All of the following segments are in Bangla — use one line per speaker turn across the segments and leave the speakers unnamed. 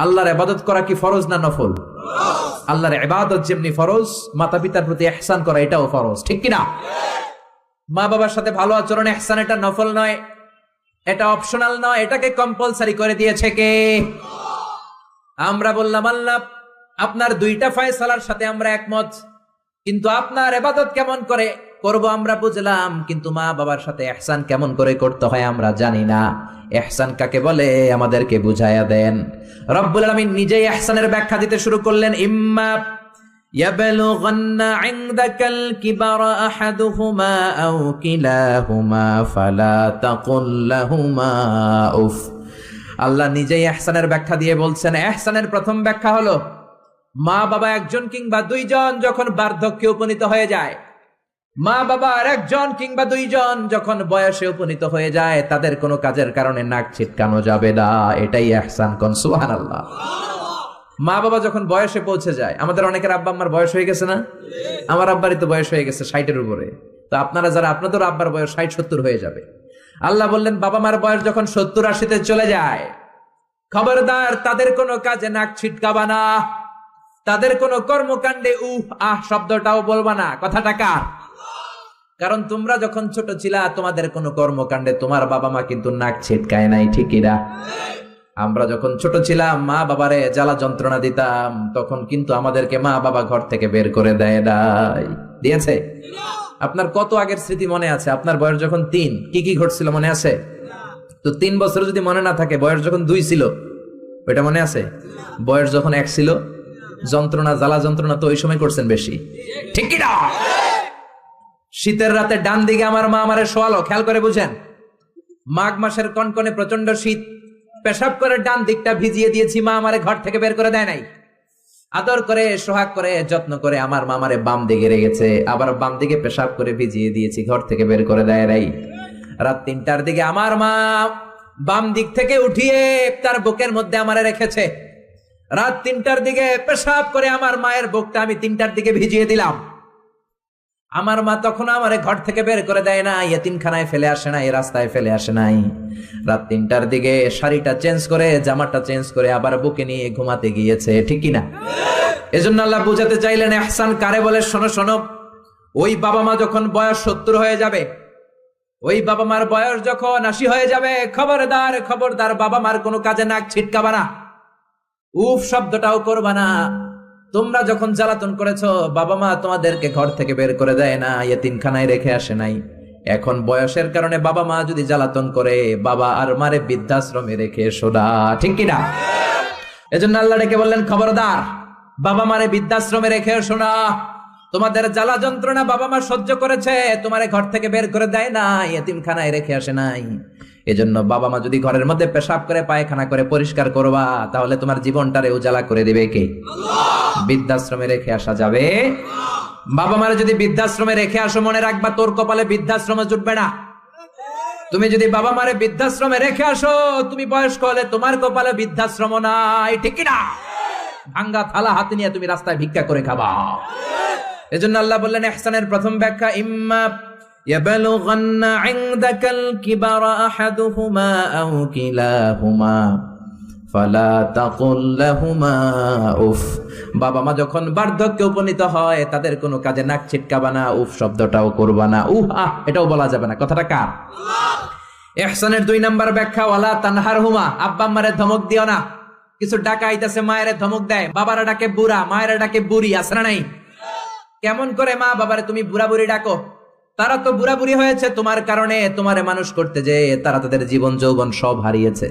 আল্লাহর ইবাদত করা কি ফরজ না নফল? আল্লাহর ইবাদত যেমনি ফরজ, মাতা পিতার প্রতি ইহসান করা এটাও ফরজ, ঠিক কিনা? মা বাবার সাথে ভালো আচরণ ইহসান, এটা নফল নয়, এটা অপশনাল নয়, এটাকে কম্পালসারি করে দিয়েছে কে? আমরা বললাম আল্লাহ আপনার দুইটা ফয়সালার সাথে আমরা একমত, কিন্তু আপনার ইবাদত কেমন করে করব আমরা বুঝলাম, কিন্তু মা বাবার সাথে ইহসান কেমন করে করতে হয় আমরা জানি না। ইহসান কাকে বলে আমাদেরকে বুঝায়া দেন। রব্বুল আলামিন নিজেই ইহসানের ব্যাখ্যা দিতে শুরু করলেন। ইম্মা ইয়াবলুগান্না ইনদাকাল কিবারা আহাদুহুমা আও কিলাহুমা ফালা তাকুল লাহুমা উফ। আল্লাহ নিজেই ইহসানের ব্যাখ্যা দিয়ে বলছেন, ইহসানের প্রথম ব্যাখ্যা হলো মা বাবা একজন কিংবা দুইজন যখন বার্ধক্যে উপনীত হয়ে যায়, মা বাবা আর একজন কিংবা দুইজন যখন বয়সে উপনীত হয়ে যায়, তাদের কোনো কাজের কারণে নাক ছিটকানো যাবে না, এটাই ইহসান। কোন সুবহানাল্লাহ। মা বাবা যখন বয়সে পৌঁছে যায়, আমাদের অনেকের আব্বা আম্মার বয়স হয়ে গেছে না? আমার আব্বারই তো বয়স হয়ে গেছে 60-এর উপরে। তো আপনারা যারা, আপনাদের আব্বার বয়স 60-70 হয়ে যাবে। আল্লাহ বললেন বাবা মার বয়স যখন 70-80-তে চলে যায়, খবরদার তাদের কোনো কাজে নাক ছিটকাবা না, তাদের কোনো কর্মকাণ্ডে উহ আহ শব্দটাও বলবা না। কথাটা কার? কারণ তোমরা যখন ছোট ছিলা তোমাদের কোনো কর্মকাণ্ডে তোমার বাবা মা কিন্তু নাক ছিটকায় নাই, ঠিকই না? আমরা যখন ছোট ছিলাম মা বাবারে জ্বালা যন্ত্রণা দিতাম, তখন কিন্তু আমাদেরকে মা বাবা ঘর থেকে বের করে দেয় নাই, দিয়েছে? আপনার কত আগের স্মৃতি মনে আছে? আপনার বয়স যখন 3 কি কি ঘটছিল মনে আছে? তো 3 বছর যদি মনে না থাকে, বয়স যখন 2 ছিল ওইটা মনে আছে? বয়স যখন 1 ছিল, যন্ত্রণা জ্বালা যন্ত্রণা তো ওই সময় করছেন বেশি, ঠিক কি না? শীতের রাতে ডান দিকে আমার মা আমারে শোয়ালো, খেয়াল করে বুঝেন। মাঘ মাসের কনকনে প্রচন্ড শীত, পেশাব করে ডান দিকটা ভিজিয়ে দিয়েছি, মা আমারে ঘর থেকে বের করে দেয় নাই। আদর করে সোহাগ করে যত্ন করে আমার মা আমারে বাম দিকে রেখেছে, আবার বাম দিকে পেশাব করে ভিজিয়ে দিয়েছি, ঘর থেকে বের করে দেয় নাই। রাত 3টার দিকে আমার মা বাম দিক থেকে উঠিয়ে তার বুকের মধ্যে আমারে রেখেছে। রাত 3টার দিকে পেশাব করে আমার মায়ের বুকটা আমি 3টার দিকে ভিজিয়ে দিলাম। আমার মা তখন আমারে ঘর থেকে বের করে দেয় না, ইয়েতিমখানায় ফেলে আসে নাই, রাস্তায় ফেলে আসে নাই। রাত 3টার দিকে শাড়িটা চেঞ্জ করে, জামাটা চেঞ্জ করে আবার বুকে নিয়ে ঘুমাতে গিয়েছে, ঠিক কিনা? এজন্য আল্লাহ বুঝাতে চাইলেন ইহসান কারে বলে। শোনো শোনো, ওই বাবা মা যখন বয়স 70 হয়ে যাবে, ওই বাবা মার বয়স যখন 80 হয়ে যাবে, খবরদার খবরদার বাবা মার কোনো কাজে নাক ছিটকাবা না, উফ শব্দটাও করবা না। তোমরা যখন জ্বালাতন করেছো, বাবা মা তোমাদেরকে ঘর থেকে বের করে দেয় না, ইয়েতিমখানায় রেখে আসে নাই। এখন বয়সের কারণে বাবা মা যদি জ্বালাতন করে, বাবা আর মারে বৃদ্ধাশ্রমে রেখে এসো না, ঠিক কিনা? এজন্য আল্লাহ ডেকে বললেন খবরদার বাবা মারে বৃদ্ধাশ্রমে রেখে এসো না। তোমাদের জ্বালা যন্ত্রণা বাবা মা সহ্য করেছে, তোমারে ঘর থেকে বের করে দেয় না, ইয়েতিমখানায় রেখে আসে নাই। এজন্য বাবা মা যদি ঘরের মধ্যে পেশাব করে পায়খানা করে পরিষ্কার করবা, তাহলে তোমার জীবনটারে উজালা করে দিবে কে? বৃদ্ধাশ্রমে রেখে আসা যাবে? বাবা মারে যদি বৃদ্ধাশ্রমে রেখে আসো, মনে রাখবা তোর কপালে বৃদ্ধাশ্রমে জুটবে না। তুমি যদি বাবা মারে বৃদ্ধাশ্রমে রেখে আসো, তুমি বয়স্ক হলে তোমার কপালে বৃদ্ধাশ্রম নাই, ঠিক কিনা? ভাঙ্গা থালা হাতে নিয়ে তুমি রাস্তায় ভিক্ষা করে খাবা। এজন্য আল্লাহ বললেন ইহসানের প্রথম ব্যাখ্যা, ইম্মা ইয়াবলুগান্না ইনদাকাল কিবারা আহাদুহুমা আও কিলাহুমা ফালা তাকুল লাহুমা উফ। বাবা মা যখন বার্ধক্যে উপনীত হয়, তাদের কোনো কাজে নাক ছিটকাবা না, উফ শব্দটাও করবা না, উহ আহ এটাও বলা যাবে না। কথাটা কার? ইহসানের 2 নাম্বার ব্যাখ্যা, ওয়ালা তানহারহুমা, আব্বা আম্মারে ধমক দিও না। কিছু ডাকা আইতাছে, মায়েরে ধমক দেয়, বাবারা ডাকে বুড়া, মায়েরা ডাকে বুড়ি, আছে না নাই? কেমন করে মা বাবারে তুমি বুড়া বুড়ি ডাকো? তারা তো বুড়া বুড়ি হয়েছে তোমার কারণে, তোমারে মানুষ করতে যে তারা তাদের জীবন যৌবন সব হারিয়েছে,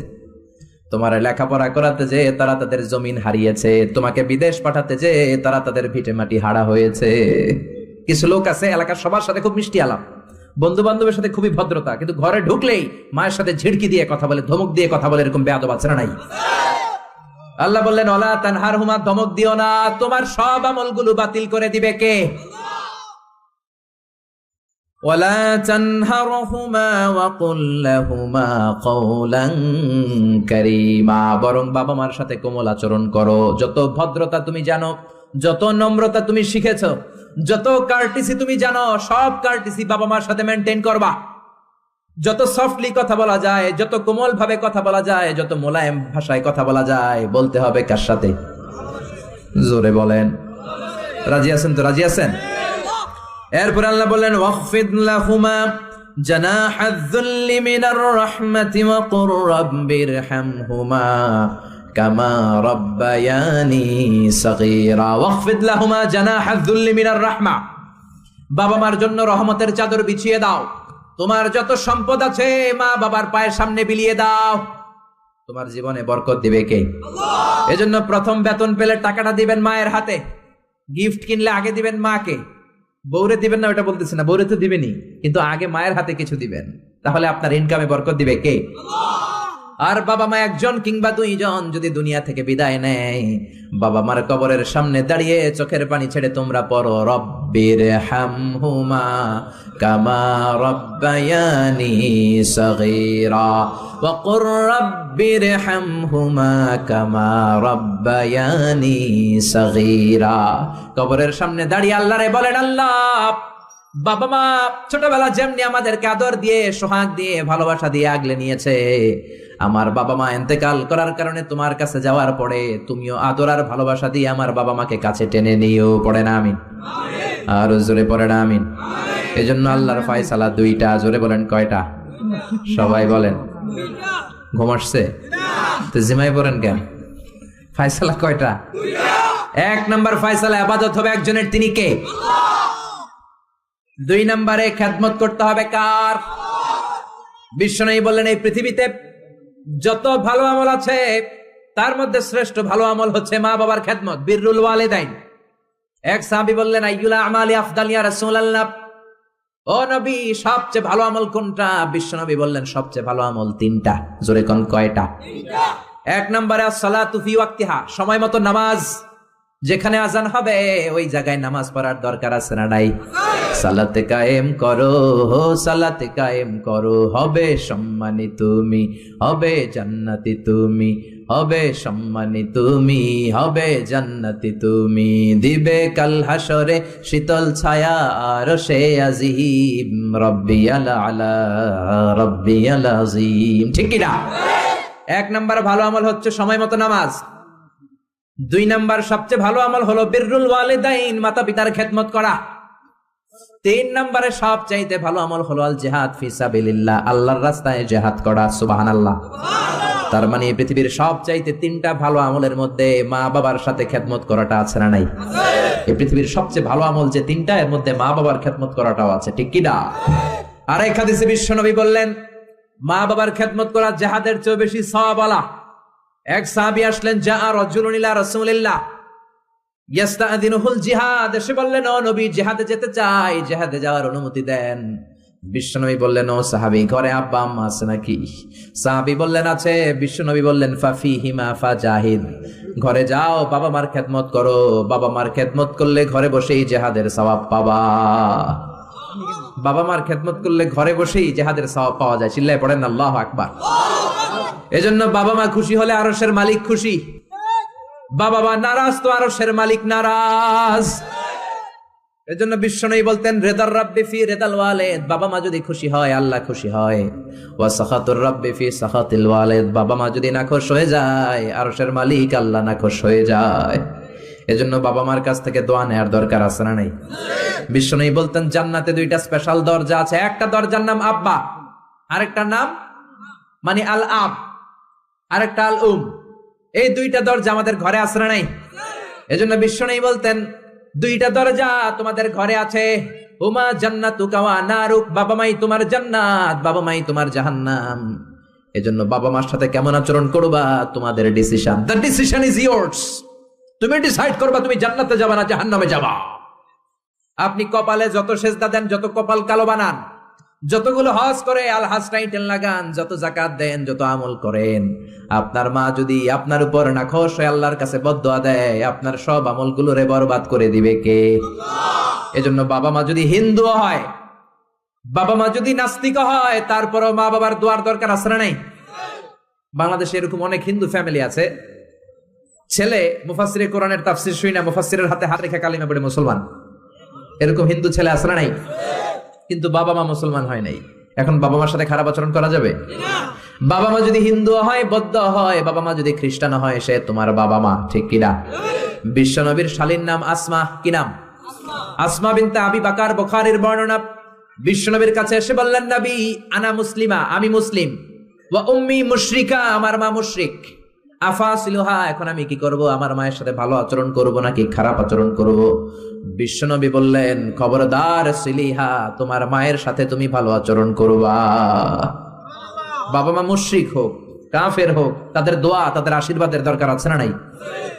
তোমারে লেখাপড়া করাতে যে তারা তাদের জমিন হারিয়েছে, তোমাকে বিদেশ পাঠাতে যে তারা তাদের ভিটে মাটি হারা হয়েছে। কিছু লোক আছে এলাকার সবার সাথে খুব মিষ্টি আলাপ, বন্ধু বান্ধবের সাথে খুবই ভদ্রতা, কিন্তু ঘরে ঢুকলেই মায়ের সাথে ঝিড়কি দিয়ে কথা বলে, ধমক দিয়ে কথা বলে, এরকম বেয়াদব আছে না নাই? আল্লাহ বললেন ওয়ালা তানহারহুমা, ধমক দিও না, তোমার সব আমলগুলো বাতিল করে দিবে কে? ওয়ালা তানহারহুমা ওয়া কুল লাহুমা কওলান কারীমা, বরং বাবা মার সাথে কোমল আচরণ করো। যত ভদ্রতা তুমি জানো, যত নম্রতা তুমি শিখেছো, যত কার্টিসি তুমি জানো, সব কার্টিসি বাবা মার সাথে মেইনটেইন করবা। যত সফটলি কথা বলা যায়, যত কোমল ভাবে কথা বলা যায়, যত মোলায়েম ভাষায় কথা বলা যায়, বলতে হবে কার সাথে? জোরে বলেন। রাজি আছেন তো? রাজি আছেন? এরপর আল্লাহ বললেন ওয়াখফিদ লাহুমা জানাহায-যুল্লি মিনার রাহমাতি ওয়া কুর রাব্বিরহামহুমা কামা রাব্বায়ানি সাগীরা। ওয়াখফিদ লাহুমা জানাহায-যুল্লি মিনার রাহমা, বাবা মার জন্য রহমতের চাদর বিছিয়ে দাও। তোমার যত সম্পদ আছে মা বাবার পায়ের সামনে বিলিয়ে দাও। তোমার জীবনে বরকত দিবে কে? আল্লাহ। এজন্য প্রথম বেতন পেলে টাকাটা দিবেন মায়ের হাতে, গিফট কিনলে আগে দিবেন মাকে। বউরে দিবেন না ওটা বলতেছে না, বউরে তো দিবেনই, কিন্তু আগে মায়ের হাতে কিছু দিবেন, তাহলে আপনার ইনকামে বরকত দিবে কে? আল্লাহ। আর বাবা মা একজন কিংবা দুইজন যদি দুনিয়া থেকে বিদায় নেয়, বাবা মার কবরের সামনে দাঁড়িয়ে চোখের পানি ছেড়ে তোমরা পড়ো রব্বিরহামহুমা কামা রাব্বায়ানি সাগীরা ওয়া কুর রাব্বিরহামহুমা কামা রাব্বায়ানি সাগীরা। কবরের সামনে দাঁড়িয়ে আল্লাহরে বলেন, আল্লাহ বাবা মা ছোটবেলা যেমনি আমাদেরকে আদর দিয়ে সোহাগ দিয়ে ভালোবাসা দিয়ে আগলে নিয়েছে, আমার বাবা মা ইন্তেকাল করার কারণে তোমার কাছে যাওয়ার পরে তুমিও আদর আর ভালোবাসা দিয়ে আমার বাবা মাকে কাছে টেনে নিও। পড়ে না আমিন? আর জোরে পড়ে না আমিন? এজন্য আল্লাহর ফয়সালা দুইটা। জোরে বলেন কয়টা? সবাই বলেন। ঘুম আসছে তো জিমাই পড়েন কেন? ফয়সালা কয়টা? এক নাম্বার ফয়সালা ইবাদত হবে একজনের, তিনি কে? দুই নম্বরে খেদমত করতে হবে কার? বিশ্বনবী বললেন এই পৃথিবীতে যত ভালো আমল আছে তার মধ্যে শ্রেষ্ঠ ভালো আমল হচ্ছে মা বাবার খেদমত, বিররুল ওয়ালিদাইন। এক সাহাবী বললেন আইয়ুল আমালি আফদাল ইয়া রাসূলুল্লাহ, ও নবী সবচেয়ে ভালো আমল কোনটা? বিশ্বনবী বললেন সবচেয়ে ভালো আমল তিনটা। জোরে কোন কয়টা? তিনটা। এক নম্বরে as-সালাতু ফি ওয়াক্তিহা, সময় মতো নামাজ। যেখানে আজান হবে ওই জায়গায় নামাজ পড়ার দরকার আছে না নাই? সালাতে কায়েম করো, সালাতে কায়েম করো, হবে সম্মানী তুমি, হবে জান্নাতি তুমি, হবে সম্মানী তুমি, হবে জান্নাতি তুমি, দিবে কাল হাসরে শীতল ছায়া আরশে আজিম, রব্বিয়াল আলা রব্বিয়াল আযীম। ঠিক কি না? এক নাম্বার ভালো আমল হচ্ছে সময় মতো নামাজ। দুই নাম্বার সবচেয়ে ভালো আমল হলো বিররুল ওয়ালিদাইন, মাতা পিতার খেদমত করা। তিন নম্বরে সবচাইতে ভালো আমল হলো আল জিহাদ ফি সাবিলিল্লাহ, আল্লাহর রাস্তায় জিহাদ করা। সুবহানাল্লাহ। তার মানে পৃথিবীর সবচাইতে তিনটা ভালো আমলের মধ্যে মা বাবার সাথে খেদমত করাটা আছে না নাই? এই পৃথিবীর সবচেয়ে ভালো আমল যে তিনটা, এর মধ্যে মা বাবার খেদমত করাটাও আছে। ঠিক কি না? আর এক হাদিসে বিশ্বনবী বললেন মা বাবার খেদমত করা জিহাদের চেয়ে বেশি সওয়াবওয়ালা। এক সাহাবী আসলেন, জা রাজুলুন ইলা রাসূলিল্লাহ ইয়াস্তাযিনুহুল জিহাদ, এসে বললেন ও নবী জিহাদে যেতে চাই, জিহাদে যাওয়ার অনুমতি দেন। বিশ্বনবী বললেন ও সাহাবী ঘরে আব্বা আম্মা আছে নাকি? সাহাবী বললেন আছে। বিশ্বনবী বললেন ফাফিহিমা ফাজাহিদ, ঘরে যাও বাবা মার খেদমত করো, বাবা মার খেদমত করলে ঘরে বসেই জিহাদের সওয়াব পাবা। বাবা মার খেদমত করলে ঘরে বসেই জিহাদের সওয়াব পাওয়া যায়। চিল্লায় পড়েন আল্লাহু আকবার। এজন্য বাবা মা খুশি হলে আরশের মালিক খুশি, বাবা মা নারাজ তো আরশের মালিক নারাজ। এজন্য বিশ্বনবী বলতেন রেদার রাব্বি ফি রেদাল ওয়ালিদ, বাবা মা যদি খুশি হয় আল্লাহ খুশি হয়। ওয়া সাখাতুর রাব্বি ফি সাখাতিল ওয়ালিদ, বাবা মা যদি নাখোশ হয়ে যায় আরশের মালিক আল্লাহ নাখোশ হয়ে যায়। এজন্য বাবা মার কাছ থেকে দোয়া নেওয়ার দরকার আছে না নাই? বিশ্বনবী বলতেন জান্নাতে দুইটা স্পেশাল দরজা আছে, একটা দরজার নাম আব্বা, আরেকটার নাম মানে আল আব, আরেকটা আল উম। এই দুইটা দরজা আমাদের ঘরে আছে না নাই? এজন্য বিশ্বনবী বলতেন দুইটা দরজা তোমাদের ঘরে আছে, হুমা জান্নাতুকা ওয়া নারুক, বাবা মাই তোমার জান্নাত, বাবা মাই তোমার জাহান্নাম। এজন্য বাবা মার সাথে কেমন আচরণ করবা তোমাদের decision, the decision is years. তুমি ডিসাইড করবা তুমি জান্নাতে যাবা না জাহান্নামে যাবা। আপনি কপালে যত সেজদা দেন, যত কপাল কালো বানান, যতগুলো হজ করে আল হাজ টাইটেল লাগান, যত যাকাত দেন, যত আমল করেন, আপনার মা যদি আপনার উপর নাখোশ হয়ে আল্লাহর কাছে বদদুয়া দেয়, আপনার সব আমলগুলোরে বরবাদ করে দিবে কে? আল্লাহ। এজন্য বাবা মা যদি হিন্দু হয়, বাবা মা যদি নাস্তিক হয়, তারপরও মা বাবার দোয়ার দরকার আছে না নাই? বাংলাদেশে এরকম অনেক হিন্দু ফ্যামিলি আছে, ছেলে মুফাসসিরে কোরআনের তাফসীর শুই না, মুফাসসিরের হাতে হাত রেখে কালিমা পড়ে মুসলমান। এরকম হিন্দু ছেলে আছে না নাই? কিন্তু বাবা মা মুসলমান হয় নাই। এখন বাবা মার সাথে খারাপ আচরণ করা যাবে? বাবা মা যদি হিন্দু হয়, বৌদ্ধ হয়, বাবা মা যদি খ্রিস্টান হয়, সে তোমার বাবা মা, ঠিক কিনা? বিশ্ব নবীর শালীর নাম আসমা, কি নাম? আসমা বিনতে আবি বকর, বুখারীর বর্ণনা। বিশ্ব নবীর কাছে এসে বললেন, নবী আনা মুসলিমা, আমি মুসলিম, ওয়া উম্মি মুশরিকা, আমার মা মুশরিক, আফাসিলুহা, এখন আমি কি করব? আমার মায়ের সাথে ভালো আচরণ করব নাকি খারাপ আচরণ করব? বিশ্বনবী বললেন, খবরদার সিলিহা, তোমার মায়ের সাথে তুমি ভালো আচরণ করবা। বাবা মা মুশরিক হোক, কাফের হোক, তাদের দোয়া, তাদের আশীর্বাদের দরকার আছে না নাই?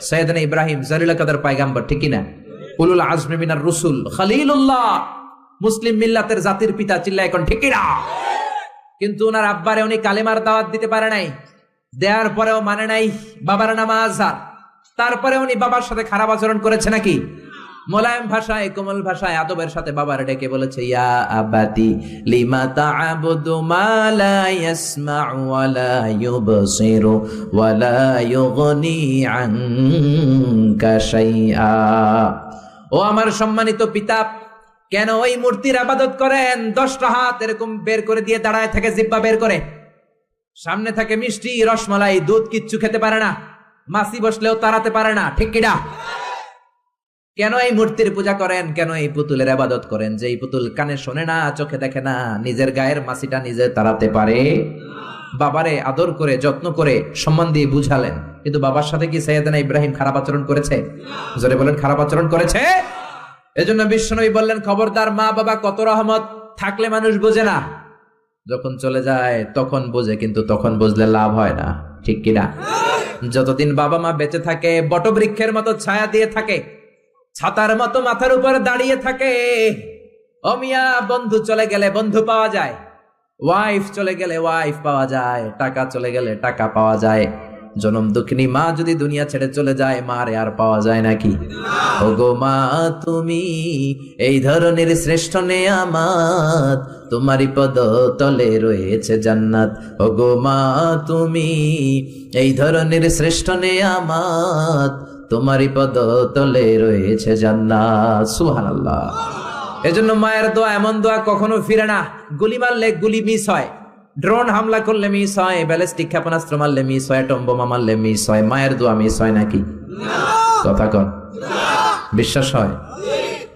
সাইয়েদনা ইব্রাহিম জালিল কাদের পয়গম্বর, ঠিক কি না? উলুল আজমি মিনার রুসুল, খলিলুল্লাহ, মুসলিম মিল্লাতের জাতির পিতা, চিল্লায় এখন ঠিক কি না? কিন্তু ওনার আব্বারে উনি কালেমার দাওয়াত দিতে পারে নাই, দেওয়ার পরেও মানে নাই বাবার নাম আজহার। তারপরে উনি বাবার সাথে খারাপ আচরণ করেছে নাকি? মোলায়েম ভাষায়, কোমল ভাষায়, আদবের সাথে বাবার ডেকে বলেছে, ইয়া আবাতি লিমা তা'বুদু মা লা ইয়াসমা'ু ওয়া লা ইউবসিরু ওয়া লা ইউগনি আনকা শাইআ। ও আমার সম্মানিত পিতা, কেন ওই মূর্তির ইবাদত করেন? 10টা হাত এরকম বের করে দিয়ে দাঁড়ায় থাকে, জিহ্বা বের করে, সামনে থাকে মিষ্টি, রসমালাই, দুধ, কিচ্ছু খেতে পারে না, মাছি বসলেও তাড়াতে পারে না, ঠিক কিনা? কেন এই মূর্তির পূজা করেন? কেন এই পুতুলের ইবাদত করেন? যে এই পুতুল কানে শোনে না, চোখে দেখে না, নিজের গায়ের মাছিটা নিজে তাড়াতে পারে? বাবারে আদর করে, যত্ন করে, সম্মান দিয়ে বুঝালেন, কিন্তু বাবার সাথে কি সাইয়েদনা ইব্রাহিম খারাপ আচরণ করেছে? জোরে বলেন, খারাপ আচরণ করেছে? এজন্য বিশ্বনবী বললেন, খবরদার, মা বাবা কত রহমত, থাকলে মানুষ বোঝে না, যখন চলে যায় তখন বোঝে, কিন্তু তখন বুঝলে লাভ হয় না, ঠিক কিনা? যতদিন বাবা মা বেঁচে থাকে, বটবৃক্ষের মতো ছায়া দিয়ে থাকে, ছাতার মতো মাথার উপর দাঁড়িয়ে থাকে। অমিয়া, বন্ধু চলে গেলে বন্ধু পাওয়া যায়, ওয়াইফ চলে গেলে ওয়াইফ পাওয়া যায়, টাকা চলে গেলে টাকা পাওয়া যায়। জনম দুঃখিনী মা যদি দুনিয়া ছেড়ে চলে যায়, মারে আর পাওয়া যায় নাকি? ওগো মা, তুমি এই ধরনের শ্রেষ্ঠ নেয়ামত, তোমারই পদ তলে রয়েছে জান্নাত। ওগো মা, তুমি এই ধরনের শ্রেষ্ঠ নেয়ামত, তোমারই পদ তলে রয়েছে জান্নাত। সুবহানাল্লাহ। এজন্য মায়ের দোয়া এমন দোয়া কখনো ফিরে না। গুলি মারলে গুলি মিস হয়, ড্রোন হামলা করলে মিস হয়, ব্যালিস্টিক ক্ষেপণাস্ত্র মারলে মিস হয়, অ্যাটম বোমা মারলে মিস হয়, মায়ের দোয়া মিস হয় নাকি? কথা কন, বিশ্বাস হয়?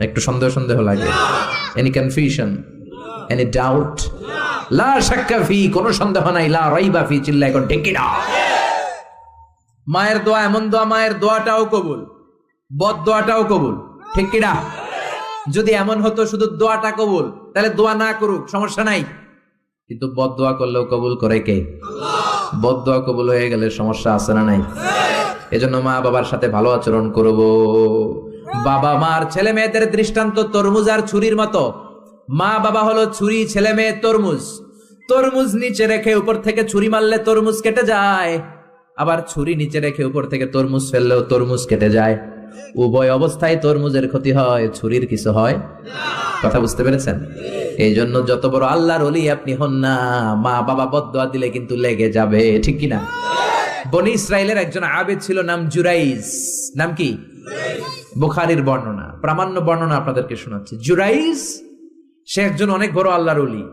একটু সন্দেহ সন্দেহ লাগে? Any confusion, any doubt? লা শাক্কা ফি, কোনো সন্দেহ নাই, লা রাইবা ফি, চিল্লা এখন ঠিক কি না? মায়ের দোয়া এমন দোয়া, মায়ের দোয়াটাও কবুল, বদ দোয়াটাও কবুল, ঠিক কি না? যদি এমন হতো শুধু দোয়াটা কবুল, তাহলে দোয়া না করুক, সমস্যা নাই, কিন্তু বদ দোয়া করলেও কবুল করে কে? বদ দোয়া কবুল হয়ে গেলে সমস্যা আছে না নাই? এজন্য মা বাবার সাথে ভালো আচরণ করব। বাবা মার ছেলে মেয়েদের দৃষ্টান্ত তরমুজ আর ছুরির মতো। মা বাবা হলো ছুরি, ছেলে মেয়ে তরমুজ। তরমুজ নিচে রেখে উপর থেকে ছুরি মারলে তরমুজ কেটে যায়, আবার ছুরি নিচে রেখে উপর থেকে তরমুজ ফেললেও তরমুজ কেটে যায়। উভয় অবস্থায় তরমুজের ক্ষতি হয়, ছুরির কিছু হয়। কথা বুঝতে পেরেছেন? এই জন্য যত বড় আল্লাহর ওলি আপনি হন না, মা বাবা বদদোয়া দিলে কিন্তু লেগে যাবে, ঠিক কিনা? বনি ইসরাইলের একজন আবেদ ছিল, নাম জুরাইজ। নাম কি? বুখারীর বর্ণনা, প্রামাণ্য বর্ণনা আপনাদেরকে শোনাচ্ছি। জুরাইজ, সে একজন অনেক বড় আল্লাহর ওলি।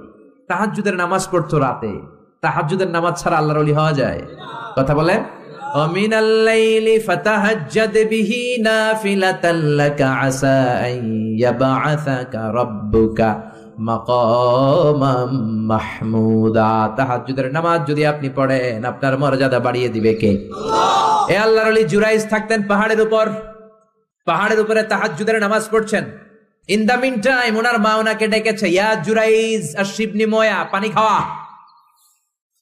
তাহাজ্জুদের নামাজ পড়তো রাতে। তাহাজ্জুদের নামাজ ছাড়া আল্লাহর ওলি হওয়া যায়? কথা বলে। ومن الليل فتهجد به نافلة لك عسى أن يبعثك ربك مقاما محمودا। তাহাজ্জুদের নামাজ যদি আপনি পড়েন, আপনার মর্যাদা বাড়িয়ে দিবে কে? আল্লাহ। এই আল্লাহর ওলি জুরাইজ থাকতেন পাহাড়ের উপর। পাহাড়ের উপরে তাহাজ্জুদের নামাজ পড়ছেন। ইন দা মিন টাইম ওনার মা ওনাকে ডেকেছে, ইয়া জুরাইজ আশরিবনি ময়া, পানি খাওয়া।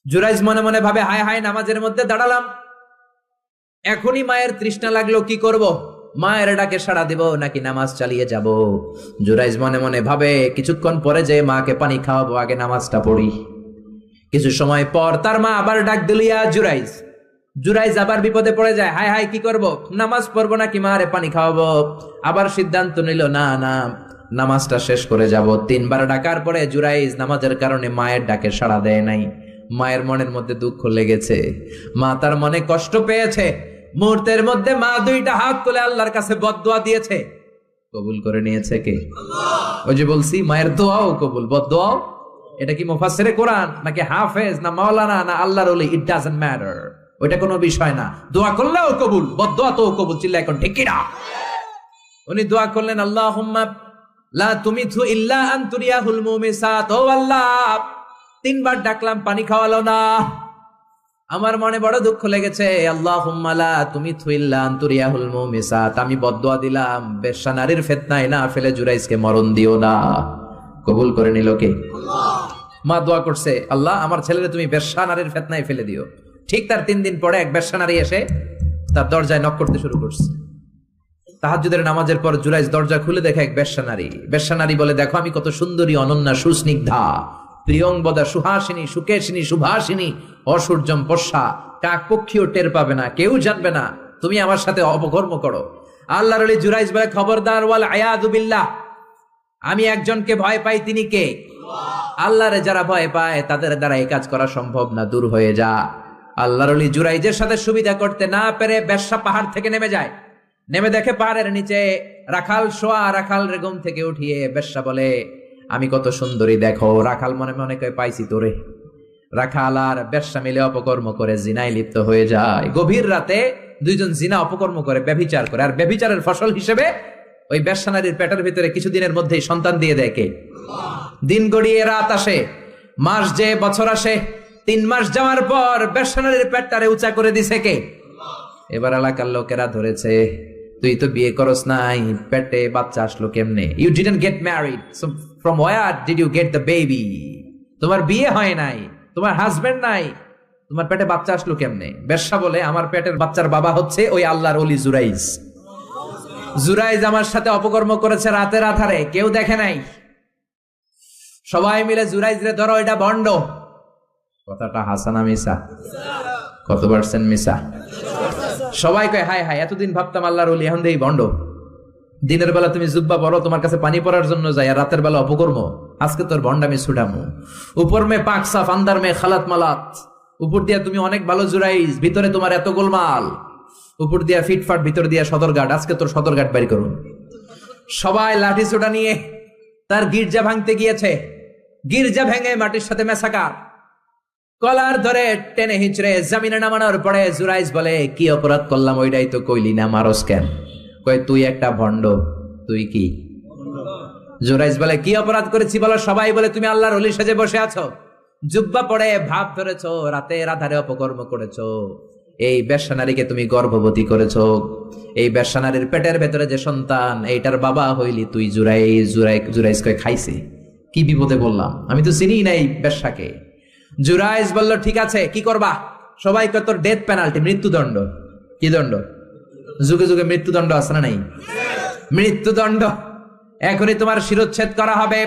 জুরাইজ মনে মনে ভাবে, হায় হায়, নামাজের মধ্যে দাঁড়ালাম, এখনই মায়ের তৃষ্ণা লাগলো, কি করব? মায়ের ডাকে সাড়া দেব নাকি নামাজ চালিয়ে যাব? জুরাইজ মনে মনে ভাবে, কিছুক্ষণ পরে যে মাকে পানি খাওয়াবো, আগে নামাজটা পড়ি। কিছু সময় পর তার মা আবার ডাক দিল, ইয়া জুরাইজ। জুরাইজ আবার বিপদে পড়ে যায়, হায় হায়, কি করব? নামাজ পড়বো নাকি মারে পানি খাওয়াবো? আবার সিদ্ধান্ত নিল, না না, নামাজটা শেষ করে যাব। 3 বার ডাকার পরে জুরাইজ নামাজের কারণে মায়ের ডাকে সাড়া দেয় নাই। মায়ের মনের মধ্যে দুঃখ লেগেছে, মা তার মনে কষ্ট পেয়েছে। মুহূর্তের মধ্যে মা 2টা হাত তুলে আল্লাহর কাছে বদদোয়া দিয়েছে। কবুল করে নিয়েছে কে? আল্লাহ। ওই যে বলছি, মায়ের দোয়াও কবুল, বদদোয়াও এটা কি মুফাসসিরে কোরআন নাকি হাফেজ না মাওলানা না আল্লাহর ওলি, ইট ডাজন্ট ম্যাটার, ওইটা কোনো বিষয় না। দোয়া করলেও কবুল, বদদোয়া তো কবুল। চিল্লা এখন ঠিক কি না? উনি দোয়া করলেন, আল্লাহুম্মা লা তুমিথু ইল্লা আন তুরিয়াহুল মুমিসাত। ও আল্লাহ, 3 বার ডাকলাম, পানি খাওয়ালো না। আমার মনে বড় দুঃখ লেগেছে। আল্লাহুম্মা লা তুমিথু ইল্লা আন তুরিয়াহুল মুমিসাত। আমি বদদোয়া দিলাম, বেশ্যা নারীর ফিতনায় না ফেলে জুরাইজকে মরণ দিও না। কবুল করে নিল কে? আল্লাহ। মা দোয়া করছে, আল্লাহ আমার ছেলেরে তুমি বেশ্যা নারীর ফিতনায় ফেলে দিও। ঠিক তার 3 দিন পরে এক বেশ্যা নারী এসে তার দরজায় নক করতে শুরু করছে। তাহাজ্জুদের নামাজের পর জুরাইজ দরজা খুলে দেখে এক বেশ্যা নারী। বেশ্যা নারী বলে, দেখো আমি কত সুন্দরী, অনন্যা, সুস্নিগ্ধা, প্রিয়ংবদা, সুহাসিনী, সুকেশিনী, সুভাসিনী, অসূর্যম পর্ষা, কাক পক্ষীও টের পাবে না, কেউ জানবে না তুমি আমার সাথে অপকর্ম করো। আল্লাহর ওলি জুরাইজ বলে, খবরদার, ওয়াল আয়াযু বিল্লাহ, আমি একজনকে ভয় পাই, তিনি কে? আল্লাহরে যারা ভয় পায় তাদের দ্বারা এই কাজ করা সম্ভব না, দূর হয়ে যা। আল্লাহর ওলি জুরাইজের সাথে সুবিধা করতে না পেরে বেশ্যা পাহাড় থেকে নেমে যায়। নেমে দেখে পাহাড়ের নিচে রাখাল শোয়া। রাখাল রেগম থেকে উঠিয়ে বেশ্যা বলে, আমি কত সুন্দরী দেখো। রাখাল মনে মনে কয়, পাইছি তোরে। রাখাল আর বেশ্যা মিলে অপকর্ম করে জিনায় লিপ্ত হয়ে যায়। গভীর রাতে দুইজন জিনা অপকর্ম করে, ব্যভিচার করে। আর ব্যভিচারের ফসল হিসেবে ওই বেশ্যা নারীর পেটের ভিতরে কিছুদিনের মধ্যেই সন্তান দিয়ে দেয় কে? দিন গড়িয়ে রাত আসে, মাস যে বছর আসে, 3 মাস যাওয়ার পর বেশ্যা নারীর পেটটারে উঁচা করে দিছে কে? এবার এলাকার লোকেরা ধরেছে, তুই তো বিয়ে করস নাই, পেটে বাচ্চা আসলো কেমনে? You didn't get married, so from where did you get the baby? তোমার বিয়ে হয় নাই, তোমার হাজবেন্ড নাই, তোমার পেটে বাচ্চা আসলো কেমনে? বেশ্যা বলে, আমার পেটের বাচ্চার বাবা হচ্ছে ওই আল্লাহর ওলি জুরাইজ। জুরাইজ আমার সাথে অপকর্ম করেছে রাতের আধারে, কেউ দেখে নাই। সবাই মিলে জুরাইজ রে ধরো, এটা ভণ্ড। কথাটা হাসানা মিসা? কত পার্সেন্ট মিসা? সবাই কয়, হায় হায়, এতদিন ভাবতাম আল্লাহর ওলি, এখন দেই ভণ্ড। দিনের বেলা তুমি জুব্বা পরো, তোমার কাছে পানি পড়ার জন্য যাই, আর রাতের বেলা অপকর্ম। আজকে তোর ভণ্ডামি ছুটামু। উপর মে পাক সাফ, আন্দার মে খালাত মালাত। উপর দিয়া তুমি অনেক ভালো জুরাইজ, ভিতরে তোমার এত গোলমাল। উপর দিয়া ফিটফাট, ভিতর দিয়া সদরঘাট। আজকে তোর সদরঘাট বাড়ি করুন। সবাই লাঠি ছোটা নিয়ে তার গির্জা ভাঙতে গিয়েছে। গির্জা ভেঙে মাটির সাথে মেসাকার। কলার ধরে টেনে হিঁচড়ে জমিনে নামানোর পরে জুরাইজ বলে, কি অপরাধ করলাম? ওইটাই তো কইলি না, মারস কেন? কয়, তুই একটা ভণ্ড। তুই কি? জুরাইজ বলে, কি অপরাধ করেছি বলো? সবাই বলে, তুমি আল্লাহর ওলি সেজে বসে আছো, জুব্বা পড়ে ভাব ধরেছো, রাতের আধারে অপকর্ম করেছো। এই বেশ্যা নারীকে তুমি গর্ভবতী করেছো। এই বেশ্যা নারীর পেটের ভেতরে যে সন্তান, এইটার বাবা হইলি তুই। জুরাইজ কয়, খাইছে? কি বিপদে বললাম, আমি তো চিনি নাই বেশ্যাকে। জুরাইজ বলল, ঠিক আছে, কি করবা? সবাই কয়, তোর ডেথ পেনাল্টি, মৃত্যুদণ্ড। কি দণ্ড? যুগে যুগে মৃত্যুদণ্ড আছে না নাই? মৃত্যুদণ্ড। এখনই তোমার শিরোচ্ছেদ করা হবে।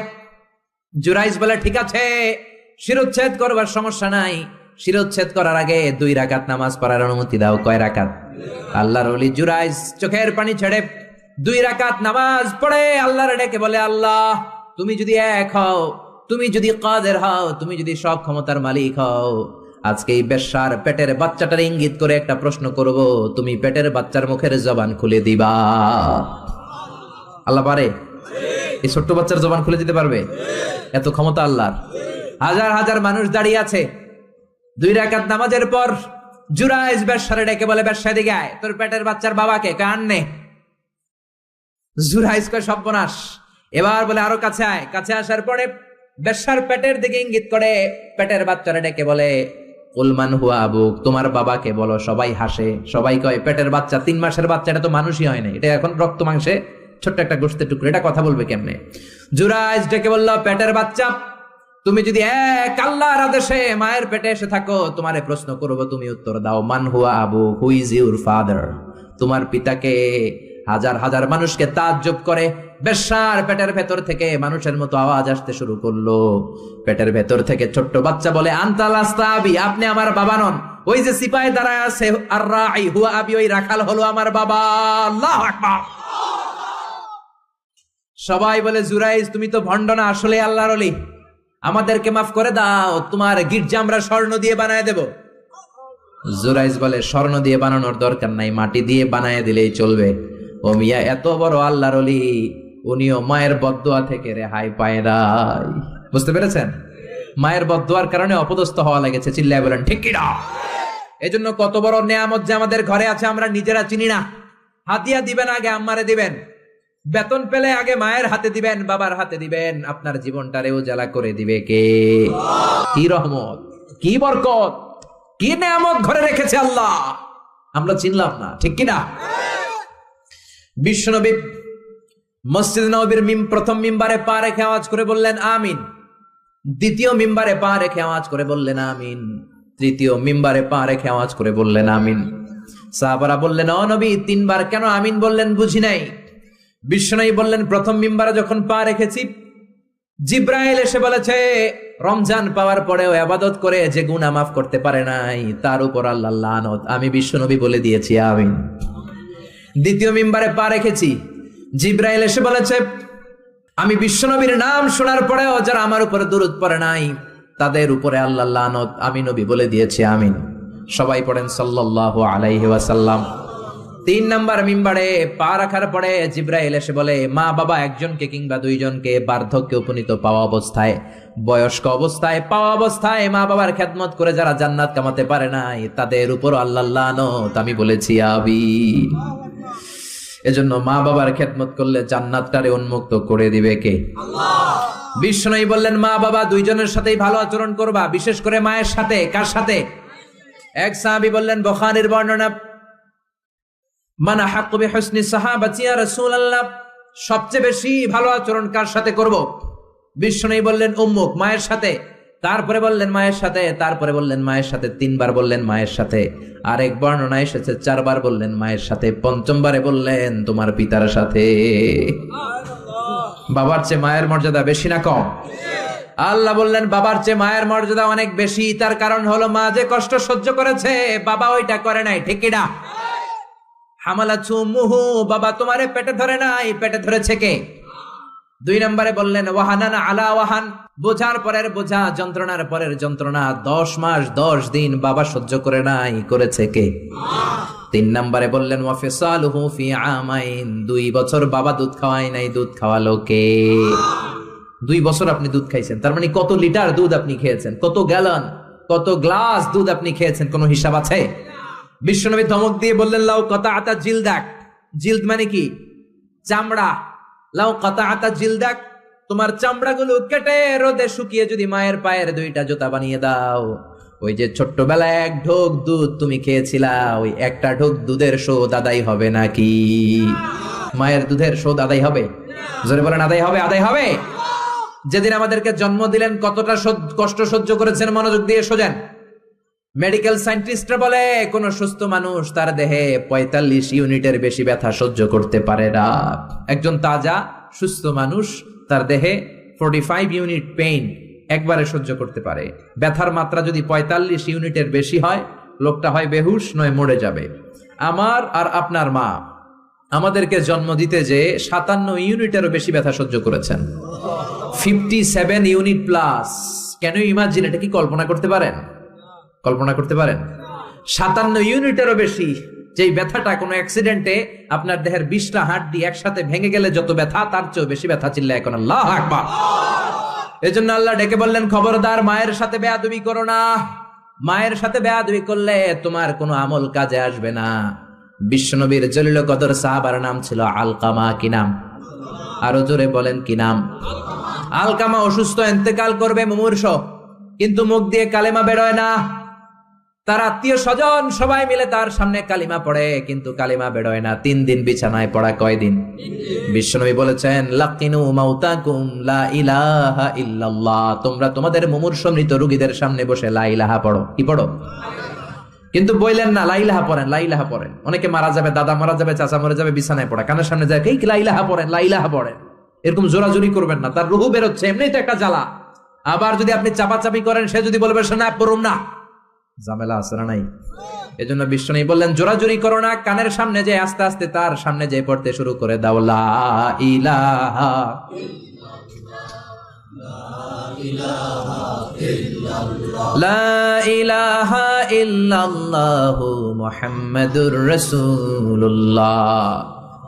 জুরাইজ বলে, ঠিক আছে, শিরোচ্ছেদ করবার সমস্যা নাই। শিরোচ্ছেদ করার আগে 2 রাকাত নামাজ পড়ার অনুমতি দাও। কয় রাকাত? আল্লাহর ওলি জুরাইজ চোখের পানি ছেড়ে 2 রাকাত নামাজ পড়ে আল্লাহর ডেকে বলে, আল্লাহ তুমি যদি এক হও, তুমি যদি কাদের হও, তুমি যদি সব ক্ষমতার মালিক হও, আজকে এই বেশ্যার পেটের বাচ্চাটার ইঙ্গিত করে একটা প্রশ্ন করব, তুমি পেটের বাচ্চার মুখের জবান খুলে দিবা। আল্লাহ পারে? এই ছোট্ট বাচ্চার জবান খুলে দিতে পারবে? এত ক্ষমতা আল্লাহর। হাজার হাজার মানুষ দাঁড়িয়ে আছে। 2 রাকাত নামাজের পর জুরাইজ বেশ্যারে ডেকে বলে, বেশ্যা দিকে আয়, তোর পেটের বাচ্চার বাবাকে কান্নে। জুরাইজ কয়, সর্বনাশ। এবার বলে, আরো কাছে আয়। কাছে আসার পরে বেশ্যার পেটের দিকে ইঙ্গিত করে পেটের বাচ্চারা ডেকে বলে, উলমান হুয়া আবুক, তোমার বাবাকে বলো। সবাই হাসে। সবাই কয়, পেটের বাচ্চা, 3 মাসের বাচ্চা, এটা তো মানুষই হয় না, এটা এখন রক্ত মাংসে ছোট্ট একটা গোশতের টুকরো, এটা কথা বলবে কেমনে? জুরাইজ ডেকে বলল, পেটের বাচ্চা, তুমি যদি এক আল্লাহর আদেশে মায়ের পেটে এসে থাকো, তোমারে প্রশ্ন করবো, তুমি উত্তর দাও। মান হুয়া Abu, who is your father? তোমার পিতাকে? হাজার হাজার মানুষকে তাজ্জব করে। বেশ্যার পেটের ভেতর থেকে মানুষের মতো আওয়াজ আসতে শুরু করলো। পেটের ভেতর থেকে ছোট্ট বাচ্চা বলে, আনতাল আস্তাবি, আপনি আমার বাবা নন। ওই যে সিপাহি দাঁড়ায় আছে, আর রাই হুয়া আবি, ওই রাখাল হলো আমার বাবা। আল্লাহু আকবার। সবাই বলে, জুরাইজ তুমি তো ভণ্ড না, আসলে আল্লাহর ওলি, আমাদেরকে মাফ করে দাও, তোমার গির্জা আমরা স্বর্ণ দিয়ে বানায় দেব। জুরাইজ বলে, স্বর্ণ দিয়ে বানানোর দরকার নাই, মাটি দিয়ে বানায় দিলেই চলবে। ও মিয়া, এত বড় আল্লাহর ওলি, উনিও মায়ের বদদোয়া থেকে রেহাই পায় নাই। বুঝতে পেরেছেন? মায়ের বদদুয়ার কারণে অপদস্থ হওয়া লেগেছে। চিল্লায় বলেন ঠিক কিনা? এজন্য কত বড় নেয়ামত যে আমাদের ঘরে আছে আমরা নিজেরা চিনি না। হাদিয়া দিবেন আগে আম্মারে দিবেন, বেতন পেলে আগে মায়ের হাতে দিবেন, বাবার হাতে দিবেন, আপনার জীবনটারে উজালা করে দিবে কে? কি রহমত, কি বরকত, কি নেয়ামত ঘরে রেখেছে আল্লাহ, আমরা চিনলাম না। ঠিক কিনা? বিশ্বনবী মসজিদ নববীর প্রথম মিম্বারে পা রেখে আওয়াজ করে বললেন আমিন, দ্বিতীয় মিম্বারে পা রেখে আওয়াজ করে বললেন আমিন, তৃতীয় মিম্বারে পা রেখে আওয়াজ করে বললেন আমিন। সাহাবারা বললেন ও নবী, তিনবার কেন আমিন বললেন বুঝি নাই। বিশ্বনবী বললেন প্রথম মিম্বারে যখন পা রেখেছি, জিব্রাইল এসে বলেছে রমজান পাওয়ার পরেও ইবাদত করে যে গুনাহ মাফ করতে পারে নাই তার উপর আল্লাহর লানত। আমি বিশ্বনবী বলে দিয়েছি আমিন। দ্বিতীয় মিম্বারে পা রেখেছি, জিব্রাইল এসে বলেছে আমি বিশ্বনবীর নাম শোনার পরেও যারা আমার উপরে দরুদ পড়ে নাই তাদের উপরে আল্লাহর লানত। আমি নবী বলে দিয়েছি আমিন। সবাই পড়েন সাল্লাল্লাহু আলাইহি ওয়াসাল্লাম। তিন নাম্বার মিম্বারে পা রাখার পরে জিব্রাইল এসে বলে মা বাবা একজনকে কিংবা দুইজনকে বার্ধক্যে উপনীত পাওয়া অবস্থায়, বয়স্ক অবস্থায়, পাওয়া অবস্থায় মা বাবার খেদমত করে যারা জান্নাত কামাতে পারে নাই তাদের উপর আল্লাহর লানত। আমি বলেছি আমিন। এজন্য মা বাবার খেদমত করলে জান্নাতটারে উন্মুক্ত করে দিবে কে? আল্লাহ। বিষ্ণু বললেন মা বাবা দুইজনের সাথেই ভালো আচরণ করবা, বিশেষ করে মায়ের সাথে। কার সাথে? এক সাহাবী বললেন, বুখারীর বর্ণনা, মান আহাক্কু বিহুসনি সাহাবাতি ইয়া রাসূলুল্লাহ, সবচেয়ে বেশি ভালো আচরণ কার সাথে করব? বিষ্ণু বললেন উম্মুক, মায়ের সাথে। তারপরে বললেন মায়ের সাথে, তারপরে বললেন মায়ের সাথে, তিনবার বললেন মায়ের সাথে। আরেক বর্ণনা এসেছে চারবার বললেন মায়ের সাথে, পঞ্চমবারে বললেন তোমার পিতার সাথে। বাবার চেয়ে মায়ের মর্যাদা বেশি না কম? আল্লাহ বললেন বাবার চেয়ে মায়ের মর্যাদা অনেক বেশি। তার কারণ হলো মা যে কষ্ট সহ্য করেছে বাবা ওইটা করে নাই। ঠিক কিনা? হামালাতহু উম্মুহু, বাবা তোমারে পেটে ধরে নাই, পেটে ধরেছে কে? দুই নম্বরে বললেন ওয়াহানান আলা ওয়াহান, বোঝার পরের বোঝা, যন্ত্রণার পরের যন্ত্রণা 10 মাস 10 দিন বাবা সহ্য করে নাই, করেছে কে? তিন নম্বরে বললেন ওয়াফিসালুহু ফি আমাইন, 2 বছর বাবা দুধ খাওয়াই নাই, দুধ খাওয়ালো কে? 2 বছর আপনি দুধ খাইছেন, তার মানে কত লিটার দুধ আপনি খেয়েছেন, কত গ্যালন, কত গ্লাস দুধ আপনি খেয়েছেন, কোনো হিসাব আছে? বিশ্বনবী ধমক দিয়ে বললেন লাউ কাতাআতা জিলদাক, জিলদ মানে কি? চামড়া। লাউ কাতাআতা জিলদাক, তোমার চামড়াগুলো কেটে রোদে শুকিয়ে যদি মায়ের পায়ের 2টা জুতা বানিয়ে দাও, ওই যে ছোট্টবেলায় 1 ঢোক দুধ তুমি খেয়েছিলা, ওই একটা ঢোক দুধের শোধ আদায় হবে নাকি? মায়ের দুধের শোধ আদায় হবে? জোরে বলেন আদায় হবে? আদায় হবে। যেদিন আমাদেরকে জন্ম দিলেন কতটা কষ্ট সহ্য করেছেন, মনোযোগ দিয়ে শোনেন। মেডিকেল সায়েন্টিস্টরা বলে কোন সুস্থ মানুষ তার দেহে 45 ইউনিটের বেশি ব্যথা সহ্য করতে পারে না। একজন তাজা সুস্থ মানুষ তার দেহে 45 ইউনিট পেইন একবারে সহ্য করতে পারে। ব্যথার মাত্রা যদি 45 ইউনিটের বেশি হয়, লোকটা হয় বেহুশ নয় মরে যাবে। আমার আর আপনার মা আমাদেরকে জন্ম দিতে যে 57 ইউনিটেরও বেশি ব্যথা সহ্য করেছেন, 57 ইউনিট প্লাস। কেন ইমাজিন, এটা কি কল্পনা করতে পারেন? কল্পনা করতে পারেন? 57 ইউনিটেরও বেশি যেই ব্যথাটা কোনো অ্যাক্সিডেন্টে আপনার দেহের 20টা হাড্ডি একসাথে ভেঙে গেলে যত ব্যথা, তার চেয়েও বেশি ব্যথা। চিল্লায় এখন আল্লাহু আকবার। এজন্য আল্লাহ ডেকে বললেন খবরদার মায়ের সাথে বেয়াদবি করো না। মায়ের সাথে বেয়াদবি করলে তোমার কোনো আমল কাজে আসবে না। বিশ্বনবীর জলিল কদর সাহাবার নাম ছিল আলকামা। কি নাম? আরো জোরে বলেন কি নাম? আলকামা অসুস্থ, ইন্তেকাল করবে, মুমূর্ষ, কিন্তু মুখ দিয়ে কালেমা বেরোয় না। তার আত্মীয় স্বজন সবাই মিলে তার সামনে কালিমা পড়ে, কিন্তু কালিমা বেরোয় না। 3 দিন বিছানায় পড়া। কয়দিন? বিশ্বনবী বলেছেন লাকিনু মাউতাকুম লা ইলাহা ইল্লাল্লাহ, তোমরা তোমাদের মুমূর্ষ মৃত রোগীদের সামনে বসে লা ইলাহা পড়ো। কি পড়ো? কিন্তু বললেন না লা ইলাহা পড়েন, লা ইলাহা পড়েন। অনেকে মারা যাবে, দাদা মারা যাবে, চাচা মরে যাবে, বিছানায় পড়া, কানের সামনে যায় এই লা ইলাহা পড়েন, লা ইলাহা পড়েন। এরকম জোরাজুরি করবেন না, তার রুহু বেরোচ্ছে, এমনিই তো একটা জ্বালা। আবার যদি আপনি চাপাচাপি করেন, সে যদি বলবে সে না পড়ুম না, ঝামেলা আছে না নাই? এজন্য বিষ্ণু বললেন জোরাজুরি করো না, কানের সামনে যে আস্তে আস্তে তার সামনে যে পড়তে শুরু করে দাও লা ইলাহা লা ইলাহা ইল্লাল্লাহু মুহাম্মাদুর রাসূলুল্লাহ।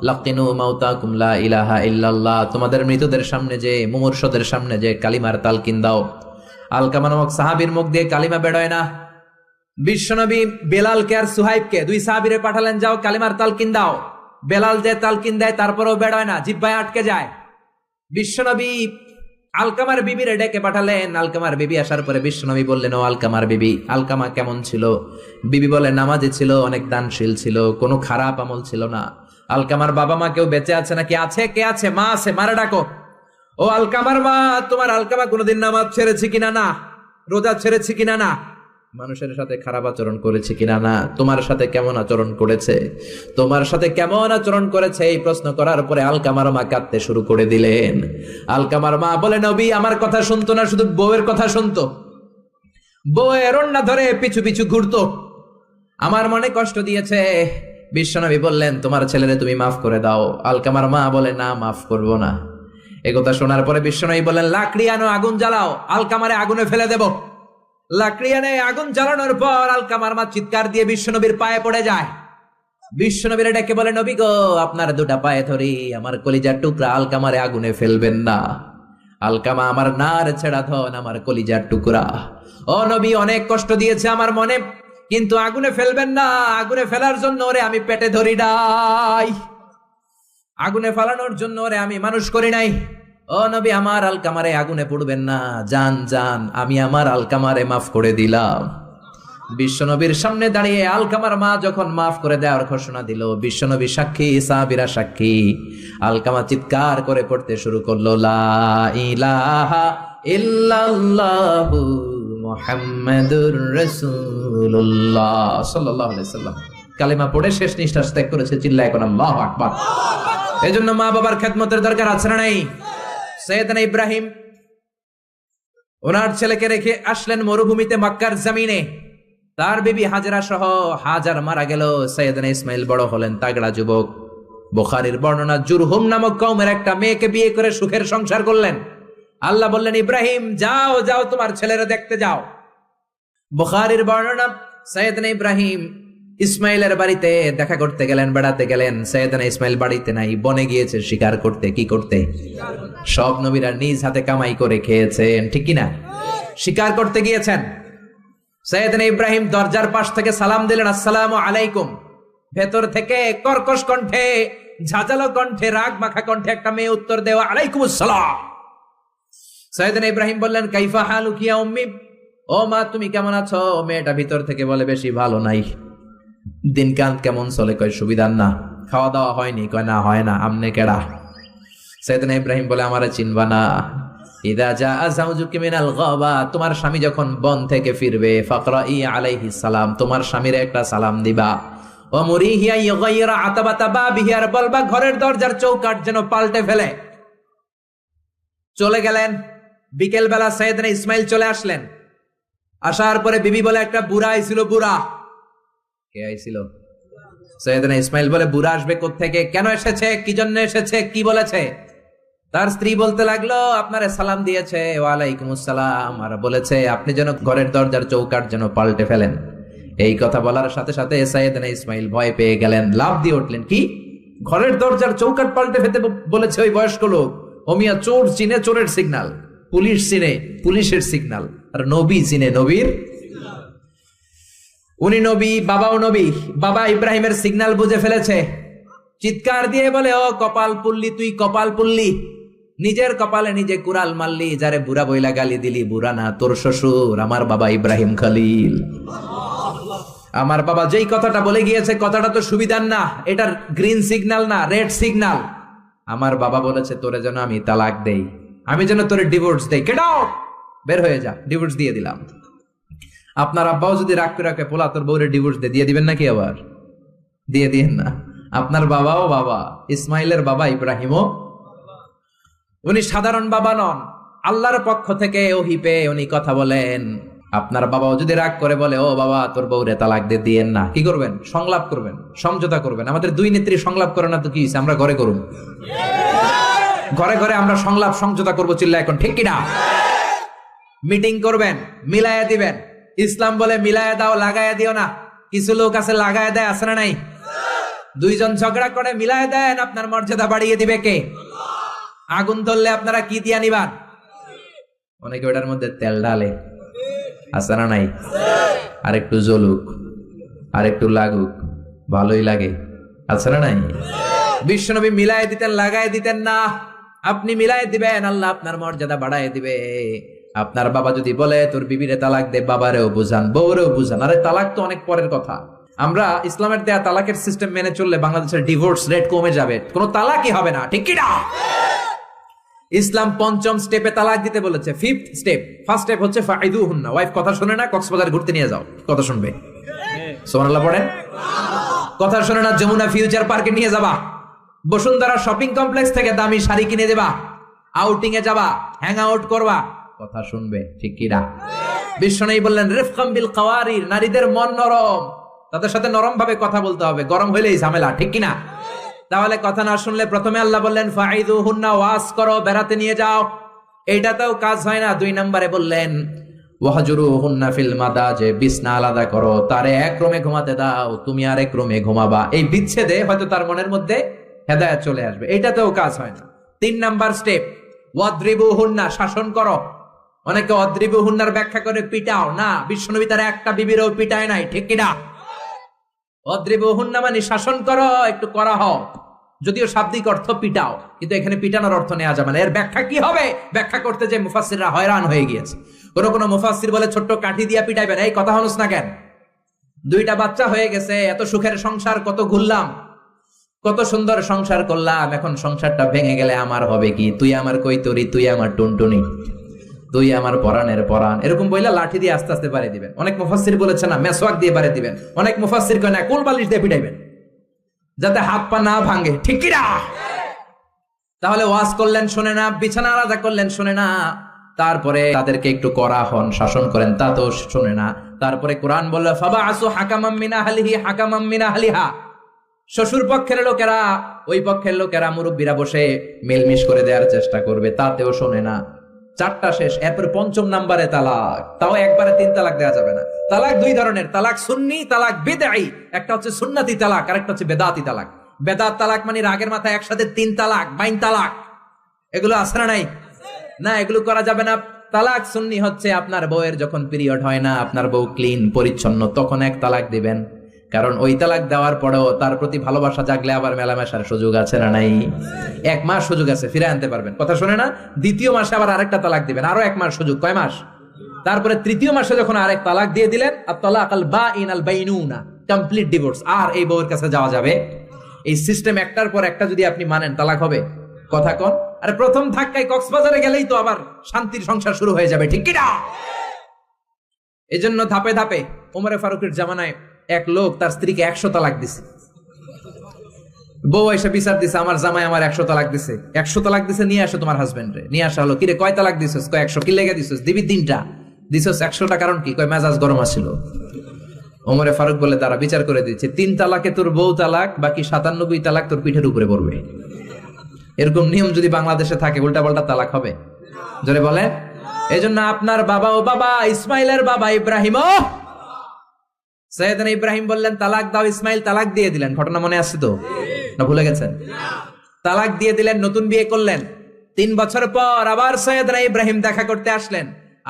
লাকিনু মাউতাকুম লা ইলাহা ইল্লাল্লাহ, তোমাদের মৃতদের সামনে যে, মুমূর্ষদের সামনে যে কালিমার তালকিন দাও। আলকামা নামক সাহাবীর মুখ দিয়ে কালিমা বেরোয় না। বিশ্বনবী বেলালকে আর সুহাইবকে, দুই সাহাবীরে পাঠালেন, যাও কালিমার তালকিন দাও। বেলাল যে তালকিন দেয় তারপরেও বেরোয় না, জিহ্বায় আটকে যায়। বিশ্বনবী আলকামার বিবিরে ডেকে পাঠালেন। আলকামার বিবি আসার পরে বিশ্বনবী বললেন, ও আলকামার বিবি, আলকামা কেমন ছিল? বিবি বলে, নামাজে ছিল, অনেক দানশীল ছিল, কোনো খারাপ আমল ছিল না। আলকামার বাবা মা কেউ বেঁচে আছে নাকি? আছে। কে আছে? মা আছে, মারা ডাকো। ও আলকামার মা, তোমার আলকামা কোনোদিন নামাজ ছেড়েছে কিনা? না। রোজা ছেড়েছে কিনা? না। মানুষের সাথে খারাপ আচরণ করেছে কিনা? না। তোমার সাথে কেমন আচরণ করেছে? তোমার সাথে কেমন আচরণ করেছে? এই প্রশ্ন করার পরে আলকামার মা কাঁদতে শুরু করে দিলেন। আলকামার মা বলে, নবী আমার কথা শুনতো না, শুধু বউয়ের কথা শুনতো। বউয়ের ওড়না ধরে পিছু পিছু ঘুরতো, আমার মনে কষ্ট দিয়েছে। বিশ্বনবী বললেন, তোমার ছেলেরে তুমি মাফ করে দাও। আলকামার মা বলে, না, মাফ করবো না। একথা শোনার পরে বিশ্বনবী বললেন, লাকড়ি আনো, আগুন জ্বালাও, আলকামারে আগুনে ফেলে দেব। লাকড়ি এনে আগুন জ্বালানোর পর আলকামার মা চিৎকার দিয়ে বিশ্বনবীর পায়ে পড়ে যায়। বিশ্বনবীর ডেকে বলে, নবী গো, আপনার দুটা পায়ে ধরি, আমার কলিজার টুকরা আলকামারে আগুনে ফেলবেন না। আলকামা আমার নার ছেড়া ধন, আমার কলিজার টুকরা। ও নবী, অনেক কষ্ট দিয়েছে আমার মনে, কিন্তু আগুনে ফেলবেন না। আগুনে ফেলার জন্য ওরে আমি পেটে ধরি নাই, আগুনে ফালানোর জন্য ওরে আমি মানুষ করি নাই। ও নবী, আমার আলকামারে আগুনে পড়বেন না, জান জান, আমি আমার আলকামারে মাফ করে দিলাম। বিশ্বনবীর সামনে দাঁড়িয়ে আলকামার মা যখন মাফ করে দেওয়ার ঘোষণা দিল, বিশ্বনবী সাক্ষী, সাহাবীরা সাক্ষী। আলকামা চিৎকার করে পড়তে শুরু করলো, লা ইলাহা ইল্লাল্লাহু মুহাম্মাদুর রাসূলুল্লাহ সাল্লাল্লাহু আলাইহি সাল্লাম। কালিমা পড়ে শেষ নিঃশ্বাস ত্যাগ করেছে। চিল্লায় এখন আল্লাহু আকবার। এজন্য মা বাবার খেদমতের দরকার আছে না নাই? সৈয়দনা ইব্রাহিম ওনার ছেলেকে রেখে আসলেন মরুভূমিতে, মক্কার জমিনে। তার বিবি হাজরা সহ। হাজার মারা গেল, সৈয়দনা ইসমাইল বড় হলেন, তাগড়া যুবক। বুখারীর বর্ণনা, জুরহুম নামক কওমের একটা মেয়েকে বিয়ে করে সুখের সংসার করলেন। আল্লাহ বললেন, ইব্রাহিম যাও যাও, তোমার ছেলেরা দেখতে যাও। বুখারীর বর্ণনা, সৈয়দনা ইব্রাহিম ইসমাইলের বাড়িতে দেখা করতে গেলেন, বেড়াতে গেলেন। সৈয়দনা ইসমাইল বাড়িতে নাই, বনে গিয়েছে শিকার করতে। কি করতে? সব নবীরা নিজ হাতে কামাই করে খেয়েছেন, ঠিক কিনা? শিকার করতে গিয়েছেন। সৈয়দনা ইব্রাহিম দরজার পাশ থেকে সালাম দিলেন, আসসালামু আলাইকুম। ভেতর থেকে কর্কশ কণ্ঠে, ঝাঁঝালো কণ্ঠে, রাগ মাখা কণ্ঠে একটা মেয়ে উত্তর দেওয়া, আলাইকুম আসসালাম। সৈয়দনা ইব্রাহিম বললেন, কাইফা হালুকি ইয়া উম্মি, ও মা তুমি কেমন আছো? মেয়েটা ভিতর থেকে বলে, বেশি ভালো নাই। দিনকাল কেমন চলে? কয় সুবিধার না। খাওয়া দাওয়া হয়নি? কয় না, হয় না। আমনে কেডা? সৈয়দনা ইব্রাহিম বলে, আমারে চিনবা না? ইদা জাআ যাওজুকি মিনাল গাবা, তোমার স্বামী যখন বন থেকে ফিরবে, ফাকরাই আলাইহিস সালাম, তোমার স্বামীর একটা সালাম দিবা। ও মুরিহিয়া ইগাইরা আতাবাতা বাবিহি, আর বলবা ঘরের দরজার চৌকাঠ যেন পাল্টে ফেলে। চলে গেলেন। বিকেল বেলা সৈয়দনা ইসমাইল চলে আসলেন। আসার পরে বিবি বলে, একটা বুড়া আইছিল। বুড়া? কে আইছিল? সৈয়দনা ইসমাইল বলে, বুড়া আসবে কোত্থেকে? কেন এসেছে? কি জন্য এসেছে? কি বলেছে? তার স্ত্রী বলতে লাগলো, আপনারে সালাম দিয়েছে। ওয়ালাইকুম আসসালাম। আর বলেছে আপনি যেন ঘরের দরজার চৌকাঠ যেন পাল্টে ফেলেন। এই কথা বলার সাথে সাথে সৈয়দনা ইসমাইল ভয় পেয়ে গেলেন, লাফ দিয়ে উঠলেন। কি? ঘরের দরজার চৌকাঠ পাল্টে ফেলতে বলেছে ওই বয়স্ক লোক? ওমিয়া চোর চিনে চোরের সিগন্যাল, পুলিশ চিনে পুলিশের সিগন্যাল, আর নবী চিনে নবীর। উনি নবী, বাবাও নবী। বাবা ইব্রাহিমের সিগন্যাল বুঝে ফেলেছে। চিৎকার দিয়ে বলে, ও কপাল পুল্লি, তুই কপাল পুল্লি, নিজের কপালে নিজে কুড়াল মারলি। যারে বুড়া বইলা গালি দিলি, বুড়া না, তোর শ্বশুর, আমার বাবা ইব্রাহিম খলিল। আমার বাবা যেই কথাটা বলে গিয়েছে, কথাটা তো সুবিধার না, এটার গ্রিন সিগন্যাল না, রেড সিগন্যাল। আমার বাবা বলেছে তোরে যেন আমি তালাক দেই, আমি যেন তোরে ডিভোর্স দেই। গেট আউট, বের হয়ে যা। ডিভোর্স দিয়ে দিলাম। আপনার আব্বাও যদি রাগ করে রাখে, পোলা তোর বউরে ডিভোর্স দিয়ে দিবেন নাকি? আবার দিয়ে দিয়েন না। আপনার বাবাও বাবা, ইসমাইলের বাবা ইব্রাহিমও। উনি সাধারণ বাবা নন, আল্লাহর পক্ষ থেকে ওহী পেয়ে উনি কথা বলেন। আপনার বাবাও যদি রাগ করে বলে, ও বাবা তোর বউরে তালাক দিয়েন না, কি করবেন? সংলাপ করবেন, সমঝোতা করবেন। আমাদের দুই নেত্রী সংলাপ করে না তো কি হইছে? আমরা ঘরে করুন, ঘরে ঘরে আমরা সংলাপ সমঝোতা করবো। চিল্লা এখন, ঠিক কিনা? মিটিং করবেন, মিলায়া দিবেন। ইসলাম বলে মিলায়া দাও, লাগায়া দিও না। কিছু লোক আছে লাগায়া দেয়, আছে না নাই? দুইজন ঝগড়া করে মিলায়া দেন, আপনার মর্যাদা বাড়িয়ে দিবে কে? আগুন ধরলে আপনারা কি দিয়া নিবান? অনেকে ওটার মধ্যে তেল ঢালে, আছে না নাই? আর একটু জ্বলুক, আর একটু লাগুক, ভালোই লাগে, আছে না নাই? বিশ্বনবী মিলাই দিতেন, লাগাই দিতেন না। আপনি মিলাই দিবেন, আল্লাহ আপনার মর্যাদা বাড়ায় দিবে। আপনার বাবা যদি বলে তোর বিবিরে তালাক দে, বাবারেও বুঝান, বউরেও বুঝান। আরে তালাক তো অনেক পরের কথা। আমরা ইসলামের দেয়া তালাকের সিস্টেম মেনে চললে বাংলাদেশের ডিভোর্স রেট কমে যাবে, কোনো তালাকই হবে না, ঠিক কি না? ইসলাম পঞ্চম স্টেপে তালাক দিতে বলেছে, ফিফথ স্টেপ। ফার্স্ট স্টেপ হচ্ছে ফাইদুহুন্না, ওয়াইফ কথা শুনে না, কক্সবাজার ঘুরতে নিয়ে যাও, কথা শুনবে। সুবহানাল্লাহ পড়েন। কথা শুনে না, যমুনা ফিউচার পার্কে নিয়ে যাবা, বসুন্ধরা শপিং কমপ্লেক্স থেকে দামি শাড়ি কিনে দেবা, আউটিং এ যাবা, হ্যাং আউট করবা, কথা শুনবে, ঠিক কি না? বিশ্বনবী বললেন রিফকাম বিল কাওয়ারির, নারীদের মন নরম, তাদের সাথে নরম ভাবে কথা বলতে হবে, গরম হইলেই ঝামেলা, ঠিক কি না? তাহলে কথা না শুনলে প্রথমে আল্লাহ বললেন ফাইদুহুন্না, ওয়াজ করো, বেড়াতে নিয়ে যাও। এইটাতেও কাজ হয় না, 2 নম্বরে বললেন ওয়াহজুরুহুন্না ফিল মাদাজে, বিছনা আলাদা করো, তারে এক রুমে ঘুমাতে দাও, তুমি আরেক রুমে ঘুমাবা। এই বিচ্ছেদে হয়তো তার মনের মধ্যে হেদায়েত চলে আসবে, এইটাতেও কাজ হয় না। 3 নাম্বার স্টেপ ওয়াদ্রিবুহুন্না, শাসন করো। অনেকে ওয়াদ্রিবুহুন্নার ব্যাখ্যা করে পিটাও, না, বিশ্বনবী তার একটা বিবিরও পিটায় নাই, ঠিক কি না? ওয়াদ্রিবুহুন্না মানে শাসন করো, একটু করা হও, যদিও শাব্দিক অর্থ পিটাও, কিন্তু এখানে পিটানোর অর্থ নেওয়া যাবে না। এর ব্যাখ্যা কি হবে, ব্যাখ্যা করতে যে মুফাসসিররা হয়রান হয়ে গিয়েছে। কোন মুফাসসির বলে ছোট্ট কাঠি দিয়া পিটাইবেন, এই কথা হনুস না কেন? 2টা বাচ্চা হয়ে গেছে, এত সুখের সংসার, কত ঘুরলাম, কত সুন্দর সংসার করলাম, এখন সংসারটা ভেঙে গেলে আমার হবে কি? তুই আমার কৈতরি, তুই আমার টুনটুনি, তুই আমার পরাণের পরাণ, এরকম বইলা লাঠি দিয়ে আস্তে আস্তে বাড়ি দিবেন। অনেক মুফাসসির বলেছে না, মেসওয়াক দিয়ে বাড়ি দিবেন। অনেক মুফাসসির কয় না, কোল বালিশ দিয়ে পিটাইবেন, যাতে হাত পা না ভাঙে, ঠিক কি না? তাহলে ওয়াজ করলেন শোনে না, বিছানা আলাদা করলেন শোনে না, তারপরে তাদেরকে একটু করা হন, শাসন করেন, তা তো শোনে না। তারপরে কোরআন বলল ফাবাআসু হাকামাম মিন আহলিহি হাকামাম মিন আহলিহা, শ্বশুর পক্ষের লোকেরা, ওই পক্ষের লোকেরা, মুরব্বীরা বসে মিলমিশ করে দেওয়ার চেষ্টা করবে, তাতেও শোনে না। 4টা শেষ, এরপর 5ম নাম্বারে তালাক। তাও একবারে 3 তালাক দেওয়া যাবে না। তালাক 2 ধরনের, তালাক সুন্নি, তালাক বিদঈ। একটা হচ্ছে সুন্নতি তালাক, আর একটা হচ্ছে বেদাতি তালাক। বেদাত তালাক মানে রাগের মাথায় একসাথে 3 তালাক, বাইন তালাক, এগুলো আছে না নাই? না, এগুলো করা যাবে না। তালাক সুন্নি হচ্ছে আপনার বউয়ের যখন পিরিয়ড হয় না, আপনার বউ ক্লিন পরিচ্ছন্ন, তখন 1 তালাক দিবেন। কারণ ওই তালাক দেওয়ার পরেও তার প্রতি ভালোবাসা জাগলে আবার মেলামেশার সুযোগ আছে না নাই? 1 মাস সুযোগ আছে, ফিরে আনতে পারবেন, কথা শুনে না। 2য় মাসে আবার আরেকটা তালাক দিবেন, আরো 1 মাস সুযোগ, কয় মাস? তারপরে 3য় মাসে যখন আরেক তালাক দিয়ে দিলেন, আত-তালাক আল বাঈন আল বাইনুনা, কমপ্লিট ডিভোর্স, আর এই বউয়ের কাছে যাওয়া যাবে। এই সিস্টেম একটার পর একটা যদি আপনি মানেন, তালাক হবে, কথা কোন? আরে প্রথম ধাক্কায় কক্সবাজারে গেলেই তো আবার শান্তির সংসার শুরু হয়ে যাবে, ঠিক কি না? এজন্য ধাপে ধাপে, ওমরে ফারুকের জামানায় এক লোক তার স্ত্রীকে 100 তালাক দিছে। বউ এসে বিচার দিছে, আমার জামাই আমার 100 তালাক দিছে। 100 তালাক দিছে, নিয়ে আসো তোমার হাজবেন্ড রে। নিয়ে আসা হলো, কিরে কয় তালাক দিছস? কয় 100। কি লেগে দিছস? দিবি 3টা। দিছস 100টা, কারণ কি? কয় মেজাজ গরম আছিল। ওমরে ফারুক বলে, দাঁড়া, বিচার করে দিচ্ছে, 3 তালাকে তোর বউ তালাক, বাকি 97 তালাক তোর পিঠের উপরে পড়বে। এরকম নিয়ম যদি বাংলাদেশে থাকে, উল্টা পাল্টা তালাক হবে? জোরে বলেন। এজন্য আপনার বাবা, ও বাবা, ইসমাইলের বাবা ইব্রাহিম, সৈয়দনা ইব্রাহিম বললেন তালাক দাও, ইসমাইল তালাক দিয়ে দিলেন। ঘটনা মনে আছে তো, না ভুলে গেছেন? তালাক দিয়ে দিলেন, নতুন বিয়ে করলেন। 3 বছর পর আবার সৈয়দনা ইব্রাহিম দেখা করতে আসলেন।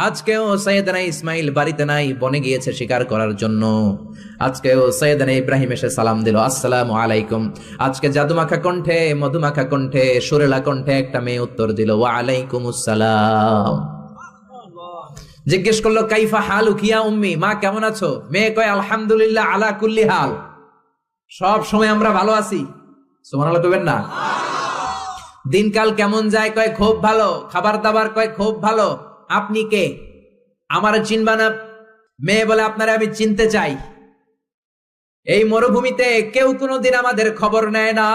আজকেও সৈয়দনা ইসমাইল বাড়িতে নাই, বনে গিয়েছে শিকার করার জন্য। আজকেও সৈয়দনা ইব্রাহিম এসে সালাম দিল, আসসালামু আলাইকুম। আজকে জাদুমাখা কণ্ঠে, মধুমাখা কণ্ঠে, সুরেলা কণ্ঠে একটা মেয়ে উত্তর দিল, ওয়া আলাইকুমুস সালাম। জিজ্ঞেস করলো, কাইফা হালুক ইয়া উম্মি, মা কেমন আছো? মেয়ে কয়, আলহামদুলিল্লাহ আলা কুল্লি হাল, সব সময় আমরা ভালো আছি। সুবহানাল্লাহ কইবেন না? দিনকাল কেমন যায়? কয় খুব ভালো। খাবার দাবার? কয় খুব ভালো। আপনি কে? আমার চিনবা না? মেয়ে বলে, আপনারে আমি চিনতে চাই। এই মরুভূমিতে কেউ কোনোদিন আমাদের খবর নেয় না।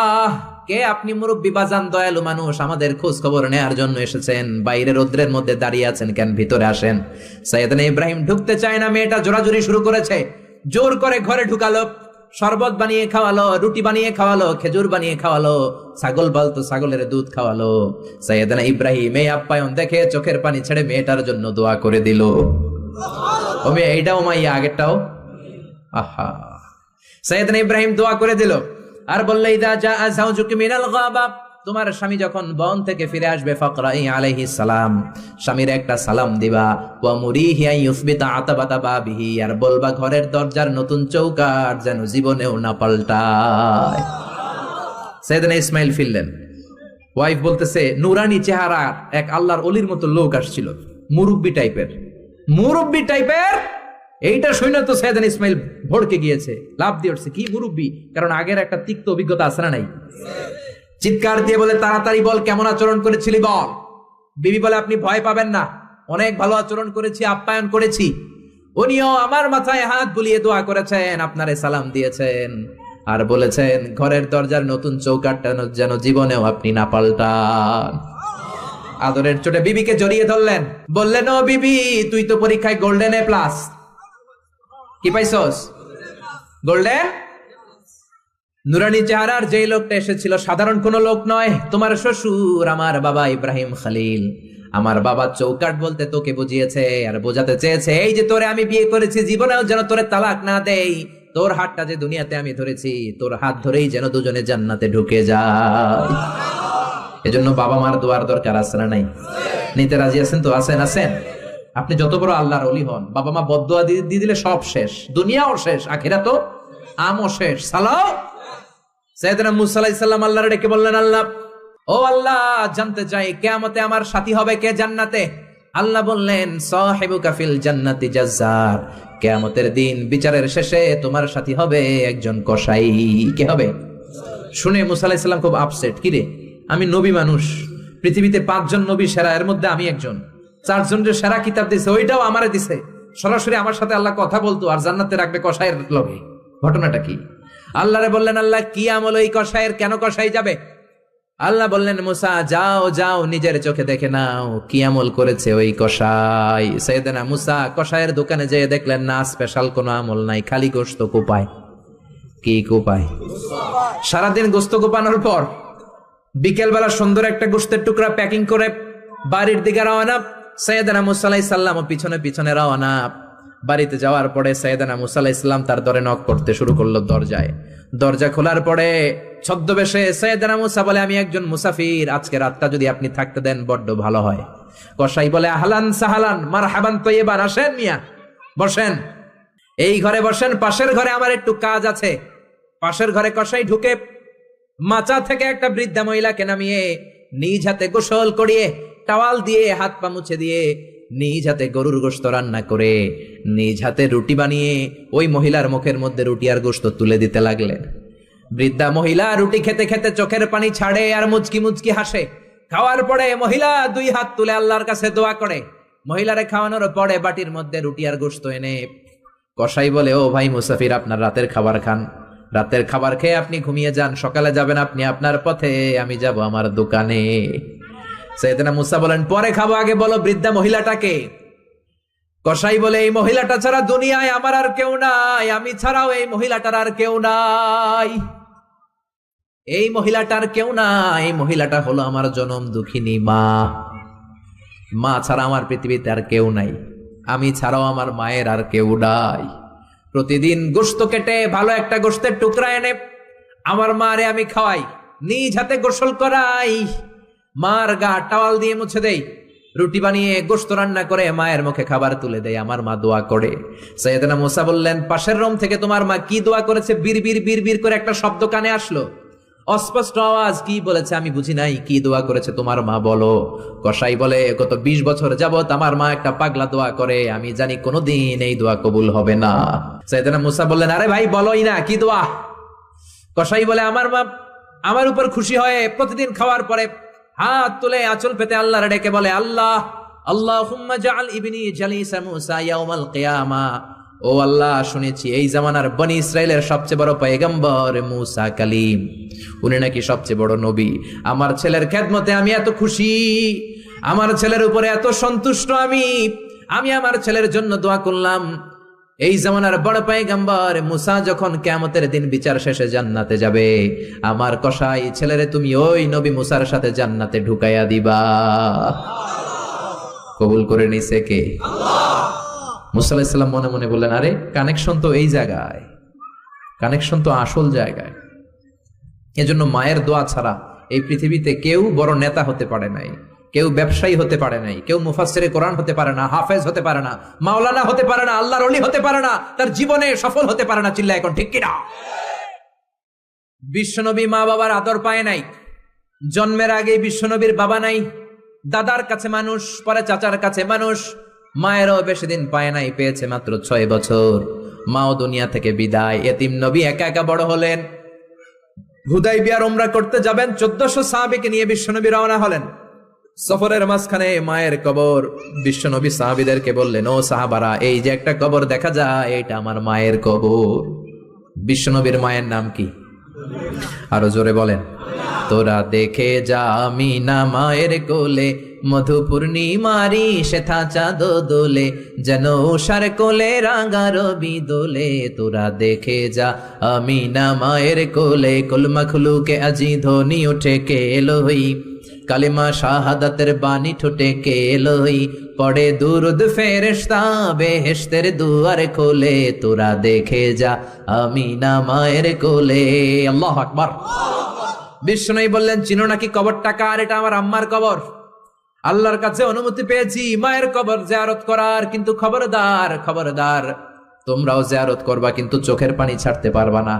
কে আপনি? মুরব্বী বাজান, দয়ালু মানুষ, আমাদের খোঁজ খবর নেয়ার জন্য এসেছেন। বাইরে রোদ্রের মধ্যে দাঁড়িয়ে আছেন কেন? ভিতরে আসেন। সাইয়েদনা ইব্রাহিম ঢুকতে চায় না, মেয়েটা জোরাজুরি শুরু করেছে। জোর করে ঘরে ঢুকালো, শরবত বানিয়ে খাওয়ালো, রুটি বানিয়ে খাওয়ালো, খেজুর বানিয়ে খাওয়ালো, ছাগল পালতো, ছাগলের দুধ খাওয়ালো। সাইয়েদনা ইব্রাহিম এই আপ্যায়ন দেখে চোখের পানি ছেড়ে মেয়েটার জন্য দোয়া করে দিল। ও মেয়ে, এইটাও মাইয়া, আগেরটাও। আহা, সাইয়েদনা ইব্রাহিম দোয়া করে দিল আর বলল, ইদা জাআ যাওজুকি মিনাল গাবা, তোমার স্বামী যখন বন থেকে ফিরে আসবে ফাকরাই আলাইহিস সালাম, স্বামীর একটা সালাম দিবা। ওয়া মুরিহি আন ইউসবিতা আতাবাতা বাবিহি, আর বলবা ঘরের দরজার নতুন চৌকাঠ যেন জীবনেও না পাল্টায়। সাইয়েদনা ইসমাইল ফিরলেন, ওয়াইফ বলতেছে নুরানি চেহারা এক আল্লাহর অলির মতো লোক আসছিল, মুরব্বি টাইপের। এইটা শুনে তো সাইয়েদনা ইসমাইল ভড়কে গিয়েছে, লাভ দিয়ে উঠছে, কি মুরব্বি? কারণ আগের একটা তিক্ত অভিজ্ঞতা আছে না নাই? চিৎকার দিয়ে বলে তাড়াতাড়ি বল, কেমন আচরণ করেছিলি বল। বিবি বলে আপনি ভয় পাবেন না, অনেক ভালো আচরণ করেছি, আপ্যায়ন করেছি। উনিও আমার মাথায় হাত বুলিয়ে দোয়া করেছেন, আপনারে সালাম দিয়েছেন, আর বলেছেন ঘরের দরজার নতুন চৌকাঠটা যেন জীবনেও আপনি না পাল্টান। আদরের চোটে বিবিকে জড়িয়ে ধরলেন, বললেন ও বিবি, তুই তো পরীক্ষায় গোল্ডেন এ প্লাস। কি পাইছস? গোল্ডেন। নুরানি চেহারার যেই লোকটা এসেছিল সাধারণ কোন লোক নয়, তোমার শ্বশুর আমার বাবা ইব্রাহিম খলিল। আমার বাবা চৌকাঠ বলতে তোকে বুঝিয়েছে আর বোঝাতে চেয়েছে, এই যে তোরে আমি বিয়ে করেছি, জীবনেও যেন তোরে তালাক না দেই। তোর হাতটা যে দুনিয়াতে আমি ধরেছি, তোর হাত ধরেই যেন দুজনে জান্নাতে ঢুকে যায়। এজন্য বাবা মার দোয়ার দরকার আছে না নাই? নিতে রাজি আছেন তো? আছেন। আপনি যত বড় আল্লাহর ওলি হন, বাবা মা বদদোয়া দিয়ে দিলে সব শেষ, দুনিয়াও শেষ, আখিরাতও আমও শেষ। সালাম। সাইয়েদনা মুসা আলাইহিস সালাম আল্লাহর ডেকে বললেন, আল্লাহ, ও আল্লাহ, জানতে চাই কিয়ামতে আমার সাথী হবে কে জান্নাতে? আল্লাহ বললেন, সাহিবুকা ফিল জান্নাতি জাজ্জার, কিয়ামতের দিন বিচারের শেষে তোমার সাথী হবে একজন কসাই। কে হবে? শুনে মুসা আলাইহিস সালাম খুব আপসেট, কি রে, আমি নবী মানুষ, পৃথিবীতে 5 জন নবী সেরা, এর মধ্যে আমি একজন, 4 জনের সেরা কিতাব দিছে, ওইটাও আমারে দিছে, সরাসরি আমার সাথে আল্লাহ কথা বলতো আর জান্নাতে রাখবে কসাইয়ের লগে, ঘটনাটা কি? আল্লাহরে বললেন, আল্লাহ কি আমল ওই কসাইয়ের, কেন কসাই যাবে? আল্লাহ বললেন, মুসা যাও নিজের চোখে দেখে নাও কি আমল করেছে ওই কসাই। সাইয়েদনা মুসা কসাইয়ের দোকানে যেয়ে দেখলেন না, স্পেশাল কোনো আমল নাই, খালি গোশত কোপায়। কি কোপায়? সারাদিন গোশত কোপানোর পর বিকেল বেলা সুন্দর একটা গোশতের টুকরা প্যাকিং করে বাড়ির দিকে রওনা। সাইয়েদনা মুসা আলাইহিস সালাম পিছনে পিছনে রওনা। বাড়িতে যাওয়ার পরে সাইয়েদনা মুসা আলাইহিস সালাম তার দরে নক করতে শুরু করলো দরজায়। দরজা খোলার পরে ছদ্মবেশে সাইয়েদনা মুসা বলে, আমি একজন মুসাফির, আজকে রাতটা যদি আপনি থাকতে দেন বড্ড ভালো হয়। কসাই বলে, আহলান সাহালান মারহাবান তৈয়বান, আসেন মিয়া, বসেন, এই ঘরে বসেন, পাশের ঘরে আমার একটু কাজ আছে। পাশের ঘরে কসাই ঢুকে মাচা থেকে একটা বৃদ্ধা মহিলাকে নামিয়ে নিজ হাতে গোসল করিয়ে টাওয়াল দিয়ে হাত পা মুছে দিয়ে নিজ হাতে গরুর গোশত রান্না করে নিজ হাতে রুটি বানিয়ে ওই মহিলার মুখের মধ্যে রুটি আর গোশত তুলে দিতে লাগলেন। বৃদ্ধা মহিলা রুটি খেতে খেতে চোখের পানি ছাড়ে আর মুচকি মুচকি হাসে। খাওয়ার পরে মহিলা 2 হাত তুলে আল্লাহর কাছে দোয়া করে। মহিলারে খাওয়ানোর পরে বাটির মধ্যে রুটি আর গোশত এনে কসাই বলে, ও ভাই মুসাফির, আপনার রাতের খাবার খান, রাতের খাবার খেয়ে আপনি ঘুমিয়ে যান, সকালে যাবেন আপনি আপনার পথে, আমি যাব আমার দোকানে। সাইয়েদনা মুসা বলেন, পরে খাবো, আগে বলো বৃদ্ধা মহিলাটাকে। কসাই বলে, এই মহিলাটা ছাড়া দুনিয়ায় আমার আর কেউ নাই, আমি ছাড়াও এই মহিলাটার আর কেউ নাই, এই মহিলাটার কেউ নাই, এই মহিলাটা হলো আমার জনম দুঃখিনী মা। মা ছাড়া আমার পৃথিবীতে আর কেউ নাই, আমি ছাড়াও আমার মায়ের আর কেউ নাই। প্রতিদিন গোশত কেটে ভালো একটা গোশতের টুকরা এনে আমার মারে আমি খাওয়াই, নিজ হাতে গোসল করাই, মার গা টাওয়াল দিয়ে মুছে দেই, রুটি বানিয়ে গোশত রান্না করে মায়ের মুখে খাবার তুলে দেয়, আমার মা দোয়া করে। সাইয়েদনা মুসা বললেন, পাশের রুম থেকে তোমার মা কি দোয়া করেছে? বিড় করে একটা শব্দ কানে আসলো, অস্পষ্ট আওয়াজ, কি বলেছে আমি বুঝি নাই, কি দোয়া করেছে তোমার মা বলো। কসাই বলে, গত 20 বছর যাবত আমার মা একটা পাগলা দোয়া করে, আমি জানি কোনোদিন এই দোয়া কবুল হবে না। সাইয়েদনা মুসা বললেন, আরে ভাই বলোই না, কি দোয়া? কসাই বলে, আমার মা আমার উপর খুশি হয়ে প্রতিদিন খাওয়ার পরে হাত তুলে আঁচল পেতে আল্লাহর ডেকে বলে, আল্লাহ, আল্লাহুম্মা জাআল ইবনি জালিসা মুসা ইয়াউমাল কিয়ামা, ও আল্লাহ, শুনেছি এই জামানার বনি ইসরাইলের সবচেয়ে বড় পয়গম্বর মুসা কালিম, উনি নাকি সবচেয়ে বড় নবী। আমার ছেলের খেদমতে আমি এত খুশি, আমার ছেলের উপরে এত সন্তুষ্ট, আমি আমার ছেলের জন্য দোয়া করলাম। এই জামানার বড় পয়গম্বর মুসা যখন কিয়ামতের দিন বিচার শেষে জান্নাতে যাবে, আমার কসাই ছেলেরে তুমি ওই নবী মুসার সাথে জান্নাতে ঢুকাইয়া দিবা। কবুল করে নিছে কে? আল্লাহ। মুসা আলাইহিস সালাম মনে মনে বললেন, আরে কানেকশন তো এই জায়গায়, কানেকশন তো আসল জায়গায়। এজন্য মায়ের দোয়া ছাড়া এই পৃথিবীতে কেউ বড় নেতা হতে পারে নাই, কেউ ব্যবসায়ী হতে পারে নাই, কেউ মুফাসসিরে কোরআন হতে পারে না, হাফেজ হতে পারে না, মাওলানা হতে পারে না, আল্লাহর ওলি হতে পারে না, তার জীবনে সফল হতে পারে না। চিল্লা এখন ঠিক কিনা? বিশ্বনবী মা বাবার আদর পায় নাই। জন্মের আগে বিশ্বনবীর বাবা নাই, দাদার কাছে মানুষ, পরে চাচার কাছে মানুষ। মায়েরও বেশি দিন পায় নাই, পেয়েছে মাত্র 6 বছর। মাও দুনিয়া থেকে বিদায়, এতিম নবী একা একা বড় হলেন। হুদাইবিয়ার উমরা করতে যাবেন, 1400 সাহাবীকে নিয়ে বিশ্বনবী রওনা হলেন। সফরের মাঝখানে মায়ের কবর। বিশ্বনবী সাহাবীদেরকে বললেন, ও সাহাবারা, এই যে একটা কবর দেখা যায়, এটা আমার মায়ের কবর। বিশ্বনবীর মায়ের নাম কি? আরো জোরে বলেন। তোরা দেখে যা আমিনা মায়ের কোলে, মধু পূর্ণিমারি সেথা চাঁদ দোলে, যেন উষার কোলে রাঙা রবি দোলে। তোরা দেখে যা আমিনা মায়ের কোলে, কলমা খুলুকে আজি ধ্বনি ওঠে কে এলোই, কালিমা শাহাদাতের বাণী ঠোঁটে কে এলোই, পড়ে দুরুদ ফেরেশতা বেহেশতের দুয়ার খোলে। তোরা দেখে যা আমিনা মায়ের কোলে। আল্লাহু আকবার। বিষ্ণু বললেন, চিনো নাকি কবরটা কার? এটা আমার আম্মার কবর। আল্লাহর কাছে অনুমতি পেয়েছি মায়ের কবর জিয়ারত করার, কিন্তু খবরদার খবরদার, তোমরাও জিয়ারত করবা, কিন্তু চোখের পানি ছাড়তে পারবা না,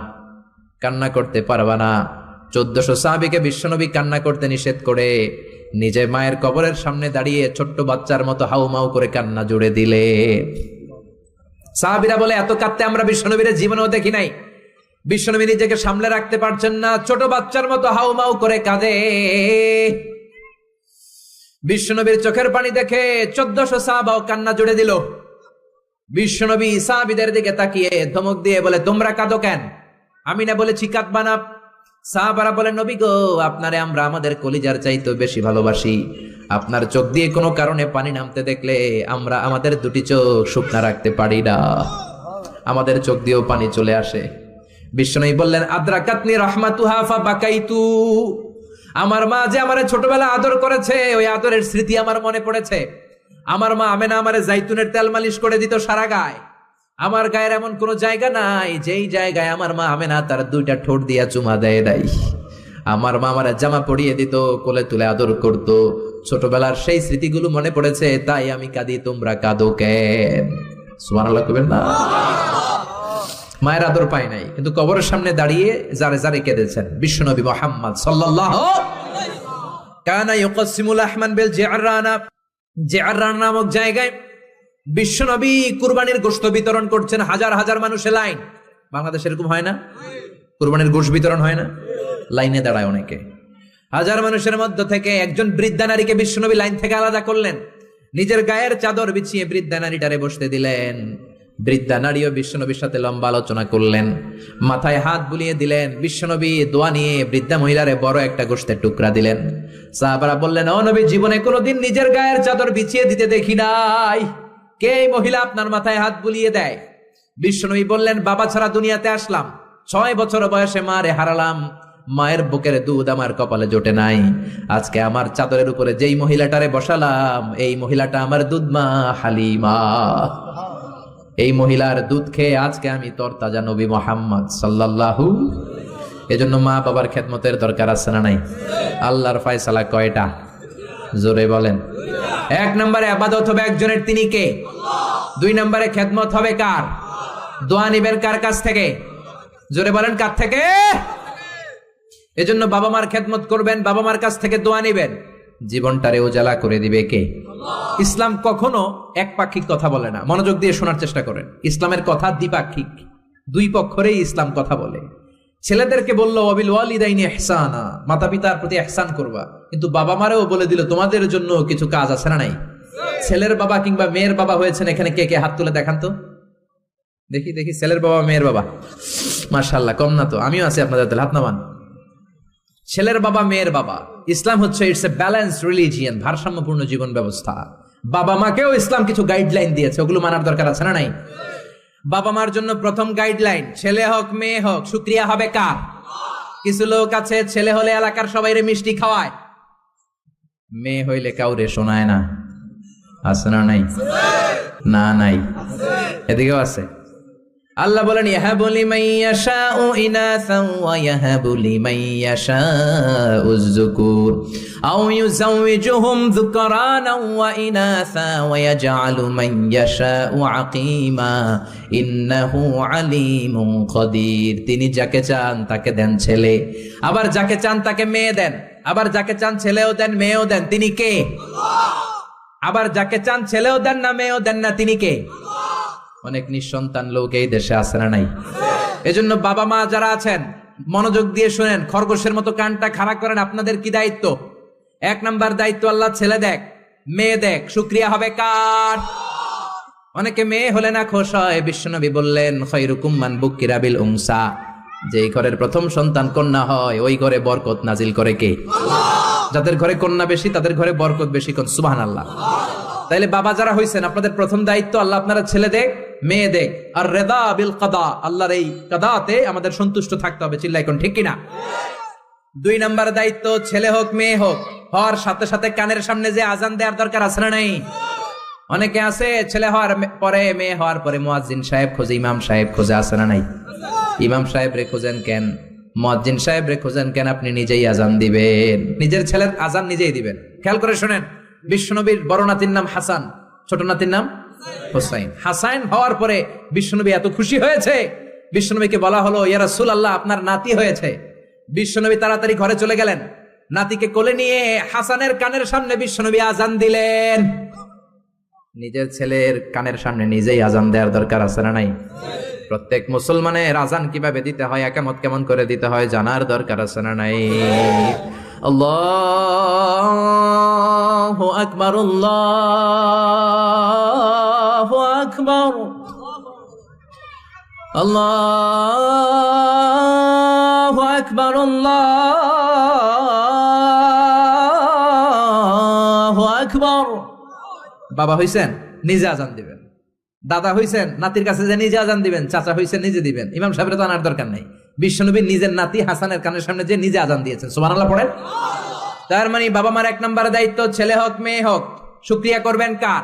কান্না করতে পারবা না। 1400 সাহাবীকে বিশ্বনবী কান্না করতে নিষেধ করে নিজে মায়ের কবরের সামনে দাঁড়িয়ে ছোট্ট বাচ্চার মতো হাউমাউ করে কান্না জুড়ে দিলে। সাহাবীরা বলে, এত কাঁদতে আমরা বিশ্বনবীর জীবনেও দেখি নাই। বিশ্বনবী নিজেকে সামলে রাখতে পারছেন না, ছোট বাচ্চার মতো হাউমাউ করে কাঁদে। বিশ্বনবীর চোখের পানি দেখে 1400 সাহাবাও কান্না জুড়ে দিল। বিশ্বনবী সাহাবীদের দিকে তাকিয়ে ধমক দিয়ে বলে, তোমরা কাঁদো কেন? আমি না বলেছি কাঁদবা না? সাহাবারা বলে, নবী গো, আপনারে আমরা আমাদের কলিজার চাইতে বেশি ভালোবাসি। আপনার চোখ দিয়ে কোনো কারণে পানি নামতে দেখলে আমরা আমাদের দুটি চোখ শুকনা রাখতে পারি না, আমাদের চোখ দিয়েও পানি চলে আসে। বিশ্বনবী বললেন, আদ্রাকাতনি রাহমাতুহা ফাবাকাইতু। আমার মা যে আমারে ছোটবেলা আদর করেছে, ওই আদরের স্মৃতি আমার মনে পড়েছে। আমার মা আমেনা আমারে জাইতুনের তেল মালিশ করে দিত সারা গায়ে। আমার গায়ের এমন কোন জায়গা নাই যেই জায়গায় আমার মা আমেনা তার 2টা ঠোঁট দিয়া চুমা দেয় নাই। আমার মা আমার জামা পরিয়ে দিত, কোলে তুলে আদর করত। ছোটবেলার সেই স্মৃতিগুলো মনে পড়েছে, তাই আমি কাঁদি। তোমরা কাঁদো কেন? সুবহানাল্লাহ কইবেন না? মায়ের আদর পায় নাই, কিন্তু কবরের সামনে দাঁড়িয়ে জারে জারে কেঁদেছেন বিশ্বনবী মুহাম্মদ সাল্লাল্লাহু কানা ইউকাসিমুল আহমান বিল জিআরানা। জিআরানা নামক জায়গায় বিশ্বনবী কুরবানির গোশত বিতরণ করছেন। হাজার হাজার মানুষের লাইন। বাংলাদেশে এরকম হয় না? কুরবানির গোশত বিতরণ হয় না? লাইনে দাঁড়ায় অনেকে। হাজার মানুষের মধ্য থেকে একজন বৃদ্ধা নারীকে বিশ্বনবী লাইন থেকে আলাদা করলেন, নিজের গায়ের চাদর বিছিয়ে বৃদ্ধা নারীটারে বসতে দিলেন। বৃদ্ধা নারীও বিশ্বনবীর সাথে লম্বা আলোচনা করলেন, মাথায় হাত বুলিয়ে দিলেন। বিশ্বনবী দোয়া নিয়ে বৃদ্ধা মহিলারে বড় একটা গোশতের টুকরা দিলেন। সাহাবারা বললেন, ও নবী, জীবনে কোনোদিন নিজের গায়ের চাদর বিছিয়ে দিতে দেখি নাই, কে এই মহিলা আপনার মাথায় হাত বুলিয়ে দেয়? বিশ্বনবী বললেন, বাবা ছাড়া দুনিয়াতে আসলাম, 6 বছর বয়সে মারে হারালাম, মায়ের বুকের দুধ আমার কপালে জোটে নাই। আজকে আমার চাদরের উপরে যেই মহিলাটারে বসালাম, এই মহিলাটা আমার দুধ মা হালিমা। এই মহিলার দুধ খেয়ে আজকে আমি তরতাজা নবী মুহাম্মদ সাল্লাল্লাহু। এজন্য মা বাবার খেদমতের দরকার আছে না নাই? আল্লাহর ফয়সালা কয়টা? জোরে বলেন। 1 নম্বরে ইবাদত হবে একজনের, তিনি কে? 2 নম্বরে খেদমত হবে কার? দোয়া নিবেন কার কাছ থেকে? জোরে বলেন, কার থেকে? এজন্য বাবা মার খেদমত করবেন, বাবা মার কাছ থেকে দোয়া নিবেন। জীবনটারে উজালা করে দিবে কে? ইসলাম কখনো একপাক্ষিক কথা বলে না। মনোযোগ দিয়ে শোনার চেষ্টা করেন। ইসলামের কথা দ্বিপাক্ষিক, 2 পক্ষেরই ইসলাম কথা বলে। ছেলেদেরকে বললো ওয়াবিল ওয়ালিদাইনি ইহসানা, মাতা পিতার প্রতি ইহসান করবা, কিন্তু বাবা মারেও বলে দিল তোমাদের জন্য কিছু কাজ আছে না নাই? ছেলের বাবা কিংবা মেয়ের বাবা হয়েছেন এখানে কে কে? হাত তুলে দেখান তো দেখি দেখি। ছেলের বাবা মেয়ের বাবা, মাশাআল্লাহ, কম না তো? আমিও আছি আপনাদের, হাত নামান। ছেলের বাবা মেয়ের বাবা। ইসলাম হচ্ছে ইটস এ ব্যালেন্সড রিলিজিয়ন, ভারসাম্যপূর্ণ জীবন ব্যবস্থা। বাবা মাকেও ইসলাম কিছু গাইডলাইন দিয়েছে, ওগুলো মানার দরকার আছে না নাই? বাবা মার জন্য প্রথম গাইডলাইন, ছেলে হোক মেয়ে হোক, শুকরিয়া হবে কার? কিছু লোক আছে ছেলে হলে এলাকার সবাইরে মিষ্টি খাওয়ায়, মেয়ে হইলে কাউরে শোনায় না। আছে না নাই? না নাই, এদিকেও আছে। আল্লাহ বলেন ইয়াহাবু লিমান ইয়াশাউ ইনাসা ওয়া ইয়াহাবু লিমান ইয়াশাউ যুকুর আও ইউযাওয়িজুহুম যুকরানা ওয়া ইনাসা ওয়া ইয়াজআলু মান ইয়াশাউ আকীমা ইন্নাহু আলীমুন কাদির। তিনি যাকে চান তাকে দেন ছেলে, আবার যাকে চান তাকে মেয়ে দেন, আবার যাকে চান ছেলেও দেন মেয়েও দেন। তিনি কে? আবার যাকে চান ছেলেও দেন না মেয়েও দেন না, তিনি কে? অনেক নিঃসন্তান লোক এই দেশে আছে না নাই? এজন্য বাবা মা যারা আছেন মনোযোগ দিয়ে শুনেন, খরগোশের মতো কানটা খাড়া করেন। আপনাদের কি দায়িত্ব? 1 নাম্বার দায়িত্ব, আল্লাহ ছেলে দেখ মেয়ে দেখ, শুকরিয়া হবে কার? অনেকে মেয়ে হলে না খুশ হয়। বিশ্বনবী বললেন খায়রুকুম মান বুকিরা বিল উনসা, যে ঘরের প্রথম সন্তান কন্যা হয় ওই ঘরে বরকত নাজিল করে কে? যাদের ঘরে কন্যা বেশি তাদের ঘরে বরকত বেশি। কোন সুবহানাল্লাহ। তাইলে বাবা যারা হইছেন আপনাদের প্রথম দায়িত্ব আল্লাহ আপনারা ছেলে দেখ মেয়ে দেখ, আর রেদা বিল কাদা, আল্লাহর এই কাদাতে আমাদের সন্তুষ্ট থাকতে হবে। চিল্লাই কোন ঠিক কিনা? 2 নাম্বার দায়িত্ব, ছেলে হোক মেয়ে হোক, হওয়ার সাথে সাথে কানের সামনে যে আজান দেওয়ার দরকার আছে না নাই? অনেকে আছে ছেলে হওয়ার পরে মেয়ে হওয়ার পরে মুয়াজ্জিন সাহেব খোঁজে, ইমাম সাহেব খোঁজে, আছে না নাই? ইমাম সাহেব রে খোঁজেন কেন? মুয়াজ্জিন সাহেব রে খোঁজেন কেন? আপনি নিজেই আজান দিবেন, নিজের ছেলের আজান নিজেই দিবেন। খেয়াল করে শুনেন, বিশ্বনবীর বড় নাতির নাম হাসান, ছোট নাতির নাম হোসাইন। হাসান হওয়ার পরে বিশ্বনবী এত খুশি হয়েছে, বিশ্বনবীকে বলা হলো ইয়া রাসূলুল্লাহ আপনার নাতি হয়েছে। বিশ্বনবী তাড়াতাড়ি ঘরে চলে গেলেন, নাতিকে কোলে নিয়ে হাসানের কানের সামনে বিশ্বনবী আজান দিলেন। নিজের ছেলের কানের সামনে নিজেই আজান দেওয়ার দরকার আছে না নাই? প্রত্যেক মুসলমানের আজান কিভাবে দিতে হয়, একামত কেমন করে দিতে হয় জানার দরকার আছে না নাই? আল্লাহু আকবার, আল্লাহু আকবার, আল্লাহু আকবার, আল্লাহু আকবার। বাবা হইছেন নিজে আজান দিবেন, দাদা হইছেন নাতির কাছে যে নিজে আজান দিবেন, চাচা হইছেন নিজে দিবেন। ইমাম সাহেবের তো আনার দরকার নাই। বিশ্বনবী নিজের নাতি হাসানের কানের সামনে যে নিজে আজান দিয়েছেন। সুবহানাল্লাহ পড়েন। তার মানে বাবা মার 1 নাম্বার দায়িত্ব, ছেলে হোক মেয়ে হোক শুকরিয়া করবেন কার?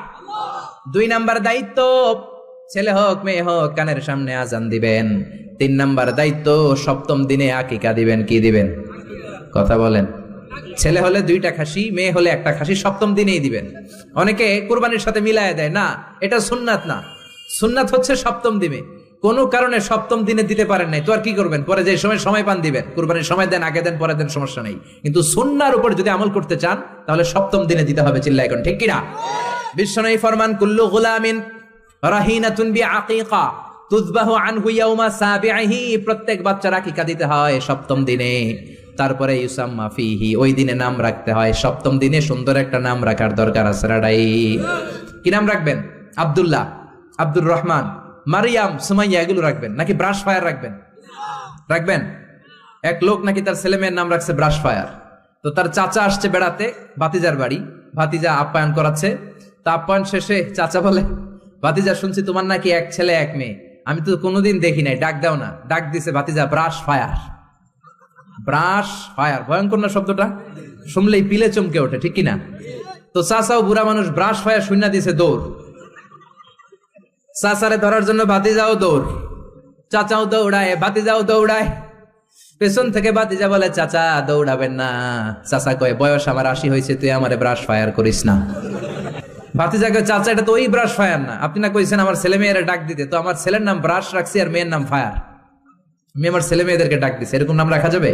2 নাম্বার দায়িত্ব, ছেলে হোক মেয়ে হোক কানের সামনে আজান দিবেন। 3 নাম্বার দায়িত্ব, সপ্তম দিনে আকিকা দিবেন। কি দিবেন? কথা বলেন। ছেলে হলে 2টা খাসি, মেয়ে হলে 1টা খাসি, সপ্তম দিনেই দিবেন। অনেকে কুরবানির সাথে মিলায় দেয়, না এটা সুন্নাত না। সুন্নাত হচ্ছে সপ্তম দিনে। কোন কারণে সপ্তম দিনে দিতে পারেন নাই তো আর কি করবেন? পরে যে সময় পান দিবেন। কুরবানির সময় দেন, আগে দেন, পরে দেন, সমস্যা নেই। কিন্তু সুন্নাহর উপর যদি আমল করতে চান তাহলে সপ্তম দিনে দিতে হবে। চিল্লায় কোন ঠিক কিনা? বিশ্বনবী ফরমান কুল্লু গুলামিন রাহিনাতুন বিআকিকা তুযবাহু আনহু ইয়াউমা সাবিহি, প্রত্যেক বাচ্চার আকিকা দিতে হয় সপ্তম দিনে। তারপরে ইউসাম্মা ফিহি, ওই দিনে নাম রাখতে হয়। সপ্তম দিনে সুন্দর একটা নাম রাখার দরকার আছে রাডাই। কি নাম রাখবেন? আব্দুল্লাহ, আব্দুর রহমান, মারিয়াম, সুমাইয়া, এগুলো রাখবেন নাকি ব্রাশ ফায়ার রাখবেন? রাখবেন। এক লোক নাকি তার ছেলে মেয়ের নাম রাখছে ব্রাশ ফায়ার। তো তার চাচা আসছে বেড়াতে ভাতিজার বাড়ি, ভাতিজা আপ্যায়ন করাচ্ছে। তা আপ্যায়ন শেষে চাচা বলে, ভাতিজা শুনছি তোমার নাকি 1 ছেলে 1 মেয়ে, আমি তো কোনোদিন দেখি নাই, ডাক দাও না। ডাক দিছে ভাতিজা ব্রাশ ফায়ার। ব্রাশ ফায়ার, ভয়ঙ্কর না শব্দটা? শুনলেই পিলে চমকে ওঠে, ঠিক কিনা? তো চাচাও বুড়া মানুষ, ব্রাশ ফায়ার শুনে দিছে দৌড়। চাচারে ধরার জন্য ভাতিজাও দৌড়, চাচাও দৌড়ায়, ভাতিজাও দৌড়ায়। পেছন থেকে ভাতিজা বলে চাচা দৌড়াবেন না। চাচা কয় বয়স আমার 80 হয়েছে, তুই আমারে ব্রাশ ফায়ার করিস না। ভাতিজা কয় চাচা এটা তো ওই ব্রাশ ফায়ার না, আপনি না কইছেন আমার ছেলে মেয়েরা ডাক দিতে, তো আমার ছেলের নাম ব্রাশ রাখছি আর মেয়ের নাম ফায়ার। আমি আমার ছেলে মেয়েদেরকে ডাক দিছি, এরকম নাম রাখা যাবে?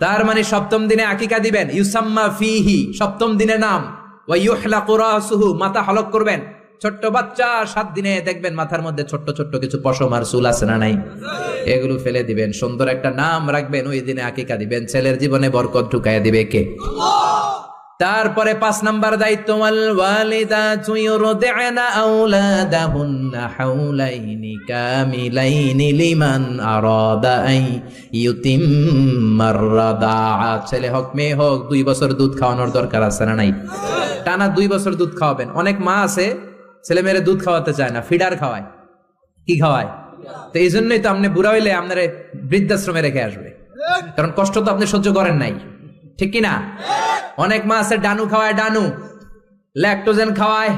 তার মানে সপ্তম দিনে আকিকা দিবেন। ইউসাম্মা ফিহি, সপ্তম দিনে নাম। ওয়া ইউহলাকু রাসুহু, মাথা হলক করবেন। ছোট্ট বাচ্চা 7 দিনে দেখবেন মাথার মধ্যে ছোট্ট ছোট্ট কিছু পশম আর চুল আছে না নাই? এগুলো ফেলে দিবেন, সুন্দর একটা নাম রাখবেন, ওই দিনে আকিকা দিবেন। ছেলের জীবনে বরকত ঢুকাইয়া দিবে কে? তারপরে 5 নাম্বার দায়িত্ব, ওয়াল ওয়ালিদাতু ইউরদি'না আওলাদাহুন্না হাওলাইনি কামিলাইনি লিমান আরাদা আন ইউতিম্মার রাদাআ। ছেলে হোক মেয়ে হোক 2 বছর দুধ খাওয়ানোর দরকার আছে না নাই? টানা 2 বছর দুধ খাওয়াবেন। অনেক মা আছে ছেলে মেয়েরে দুধ খাওয়াতে চায় না, ফিডার খাওয়ায়। কি খাওয়ায়? তো এই জন্যই তো আপনি বুড়া হইলে আপনারে বৃদ্ধাশ্রমে রেখে আসবে, কারণ কষ্ট তো আপনি সহ্য করেন নাই, ঠিক কিনা? অনেক মা আছে ডানু খাওয়ায়, ডানু ল্যাকটোজেন খাওয়ায়,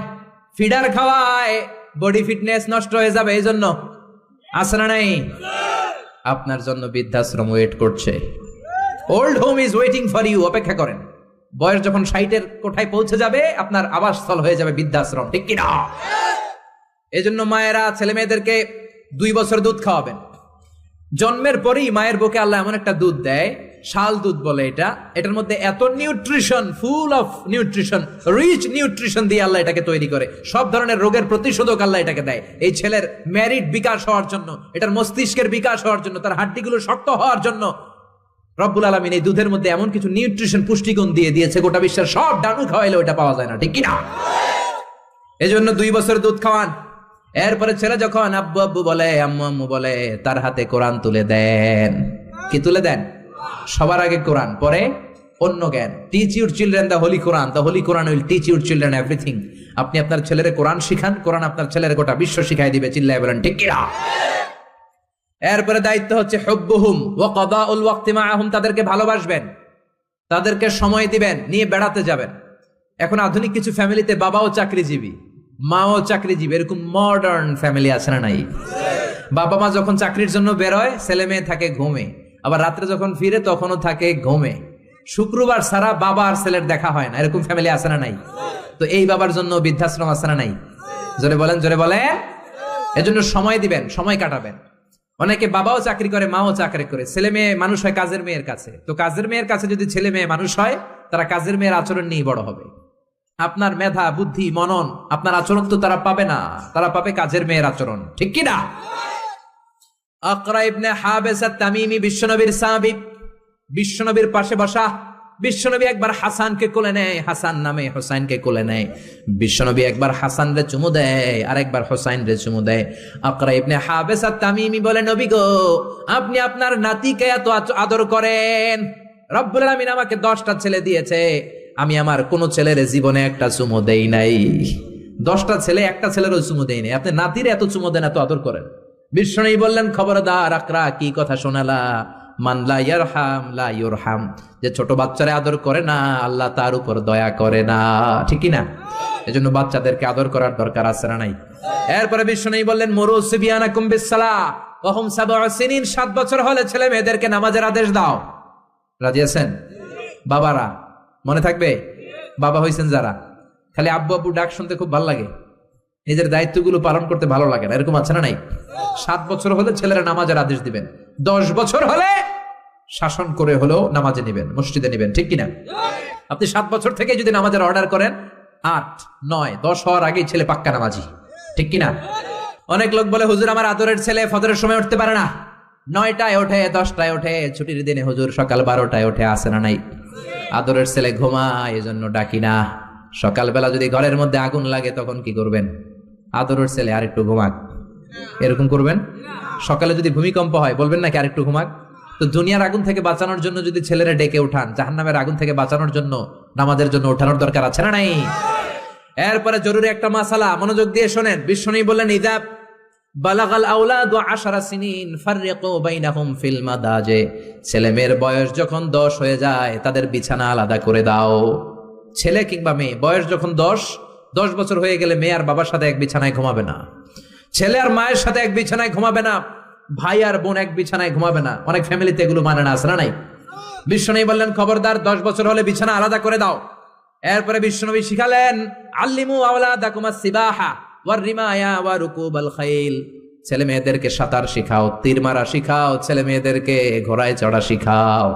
ফিডার খাওয়ায়, বডি ফিটনেস নষ্ট হয়ে যাবে এই জন্য। আছে না নাই? আপনার জন্য বৃদ্ধাশ্রম ওয়েট করছে, old home is waiting for you. অপেক্ষা করেন, বয়স যখন 60-এর কোঠায় পৌঁছে যাবে আপনার আবাসস্থল হয়ে যাবে বৃদ্ধাশ্রম, ঠিক কিনা? এজন্য মায়েরা ছেলে মেয়েদেরকে 2 বছর দুধ খাওয়াবেন। জন্মের পরেই মায়ের বুকে আল্লাহ এমন একটা দুধ দেয়, শাল দুধ বলে এটা, এটার মধ্যে এত nutrition, full of nutrition, rich nutrition দিয়ে আল্লাহ এটাকে তৈরি করে। সব ধরনের রোগের প্রতিষেধক আল্লাহ এটাকে দেয় এই ছেলের ম্যারিড বিকাশ হওয়ার জন্য, এটার মস্তিষ্কের বিকাশ হওয়ার জন্য, তার হাড্ডিগুলো শক্ত হওয়ার জন্য। রব্বুল আলামিন এই দুধের মধ্যে এমন কিছু নিউট্রিশন, পুষ্টিগুণ দিয়ে দিয়েছে, গোটা বিশ্বের সব ডানু খাওয়াইলেও এটা পাওয়া যায় না, ঠিক কিনা? এজন্য 2 বছর দুধ খাওয়ান। এরপরে ছেলে যখন আব্বু আব্বু বলে, আম্মু আম্মু বলে, তার হাতে কোরআন তুলে দেন। কি তুলে দেন? সবার আগে কোরআন, পরে অন্য জ্ঞান। Teach your children the Holi Quran, the Holi Quran will teach your children everything. আপনি আপনার ছেলের কোরআন শিখান, কোরআন আপনার ছেলের গোটা বিশ্ব শিখাই দিবে। চিল্লায় বলেন ঠিক কিনা? এরপরে দায়িত্ব হচ্ছে হুব্বুহুম ওয়া কাদাউল ওয়াক্তি মাআহুম, তাদেরকে ভালোবাসবেন, তাদেরকে সময় দিবেন, নিয়ে বেড়াতে যাবেন। এখন আধুনিক কিছু ফ্যামিলিতে বাবাও চাকরিজীবী, মাও চাকরিজীবী, এরকম মডার্ন ফ্যামিলি আছে না নাই? বাবা মা যখন চাকরির জন্য বেরোয় ছেলে মেয়ে থাকে ঘুমে, আবার রাত্রে যখন ফিরে তখনও থাকে ঘুমে। শুক্রবার ছাড়া বাবা আর ছেলের দেখা হয় না, এরকম ফ্যামিলি আছে না নাই? তো এই বাবার জন্য বৃদ্ধাশ্রম আছে না নাই? জোরে বলেন, জোরে বলেন। এজন্য সময় দিবেন, সময় কাটাবেন। অনেকে বাবাও চাকরি করে, মাও চাকরি করে, ছেলে মেয়ে মানুষ হয় কাজের মেয়ের কাছে। তো কাজের মেয়ের কাছে যদি ছেলে মেয়ে মানুষ হয়, তারা কাজের মেয়ের আচরণ নিয়ে বড় হবে। আপনার মেধা, বুদ্ধি, মনন, আপনার আচরণ তো তারা পাবে না, তারা পাবে কাজের মেয়ের আচরণ, ঠিক কি না? আকরা ইবনে হাবেস আত-তামিমি বিশ্বনবীর সাহাবী, বিশ্বনবীর পাশে বসা। বিশ্বনবী একবার হাসানকে কোলে নেয়, হাসান নামে হোসাইনকে কোলে নেয়। বিশ্বনবী একবার হাসান রে চুমু দেয়, আর একবার হোসাইন রে চুমু দেয়। আকরা ইবনে হাবেস আত-তামিমি বলে, নবী গো, আপনি আপনার নাতিকে এত আদর করেন। রব্বুল আলামিন আমাকে 10টা ছেলে দিয়েছে, আমি আমার কোন ছেলের জীবনে একটা চুমু দেই নাই। 10টা ছেলে, একটা ছেলেরও চুমু দেই নাই, আপনি নাতির এত চুমু দেন, এত আদর করেন। বিশ্বনবী বললেন, খবরদার আকরা, কি কথা শোনালা? মান লা ইয়ারহাম লা ইউরহাম, যে ছোট বাচ্চারে আদর করে না, আল্লাহ তার উপর দয়া করে না, ঠিক কি না? এজন্য বাচ্চাদেরকে আদর করার দরকার আছে না নাই? এরপরে বিশ্বনবী বললেন, মুরু সিবিয়ানাকুম বিসসালাহ ওয়া হুম 7 সিনিন, 7 বছর হলে ছেলে মেয়েদেরকে নামাজের আদেশ দাও। রাজি আছেন বাবারা? মনে থাকবে? বাবা হইছেন যারা, খালি আব্বু আব্বু ডাক শুনতে খুব ভালো লাগে, নিজের দায়িত্বগুলো পালন করতে ভালো লাগে না, এরকম আছে না নাই? 7 বছর হলে ছেলেরা নামাজের আদেশ দিবেন, 10 বছর হলে শাসন করে হলেও নামাজে নিবেন, মসজিদে নিবেন, ঠিক কিনা? আপনি 7 বছর থেকে যদি নামাজের অর্ডার করেন, 8, 9, 10 হওয়ার আগেই ছেলে পাক্কা নামাজি, ঠিক কিনা? অনেক লোক বলে, হুজুর আমার আদরের ছেলে ফজরের সময় উঠতে পারে না, 9টায় ওঠে, 10টায় ওঠে, ছুটির দিনে হুজুর সকাল 12টায় ওঠে, আছে না নাই? আদরের ছেলে ঘুমায়, এজন্য ডাকি না। সকালবেলা যদি ঘরের মধ্যে আগুন লাগে তখন কি করবেন? আদরের ছেলে আরেকটু ঘুমাক, এরকম করবেন? সকালে যদি ভূমিকম্প হয় বলবেন নাকি আরেকটু ঘুমাক? তো দুনিয়ার আগুন থেকে বাঁচানোর জন্য যদি ছেলেরা ডেকে উঠান, জাহান্নামের আগুন থেকে বাঁচানোর জন্য নামাজের জন্য ওঠানোর দরকার আছে না নাই? এরপরে জরুরি একটা মাসালা, মনোযোগ দিয়ে শোনেন। বিশ্বনবী বললেন, ইযা বালাগাল আওলাদু 10 সিনিন ফাররিকু বাইনাহুম ফিল মাদাজি, ছেলে মেয়ের বয়স যখন 10 হয়ে যায় তাদের বিছানা আলাদা করে দাও। ছেলে কিংবা মেয়ে বয়স যখন 10 বছর হয়ে গেলে মেয়ে আর বাবার সাথে এক বিছানায় ঘুমাবে না, ছেলে আর মায়ের সাথে এক বিছানায় ঘুমাবে না, ভাই আর বোন এক বিছানায় ঘুমাবে না। অনেক ফ্যামিলিতে এগুলো মানে না, আছে না নাই? বিশ্বনবী বললেন, খবরদার 10 বছর হলে বিছানা আলাদা করে দাও। এরপরে বিশ্বনবী শিখালেন, আল্লিমু আওলাদাকুম আস-সিবাহা ওয়ার রিমায়া ওয়া রুকুবাল খাইল, ছেলে মেয়েদেরকে সাঁতার শিখাও, তীর মারা শিখাও, ছেলে মেয়েদেরকে ঘোড়ায় চড়া শিখাও।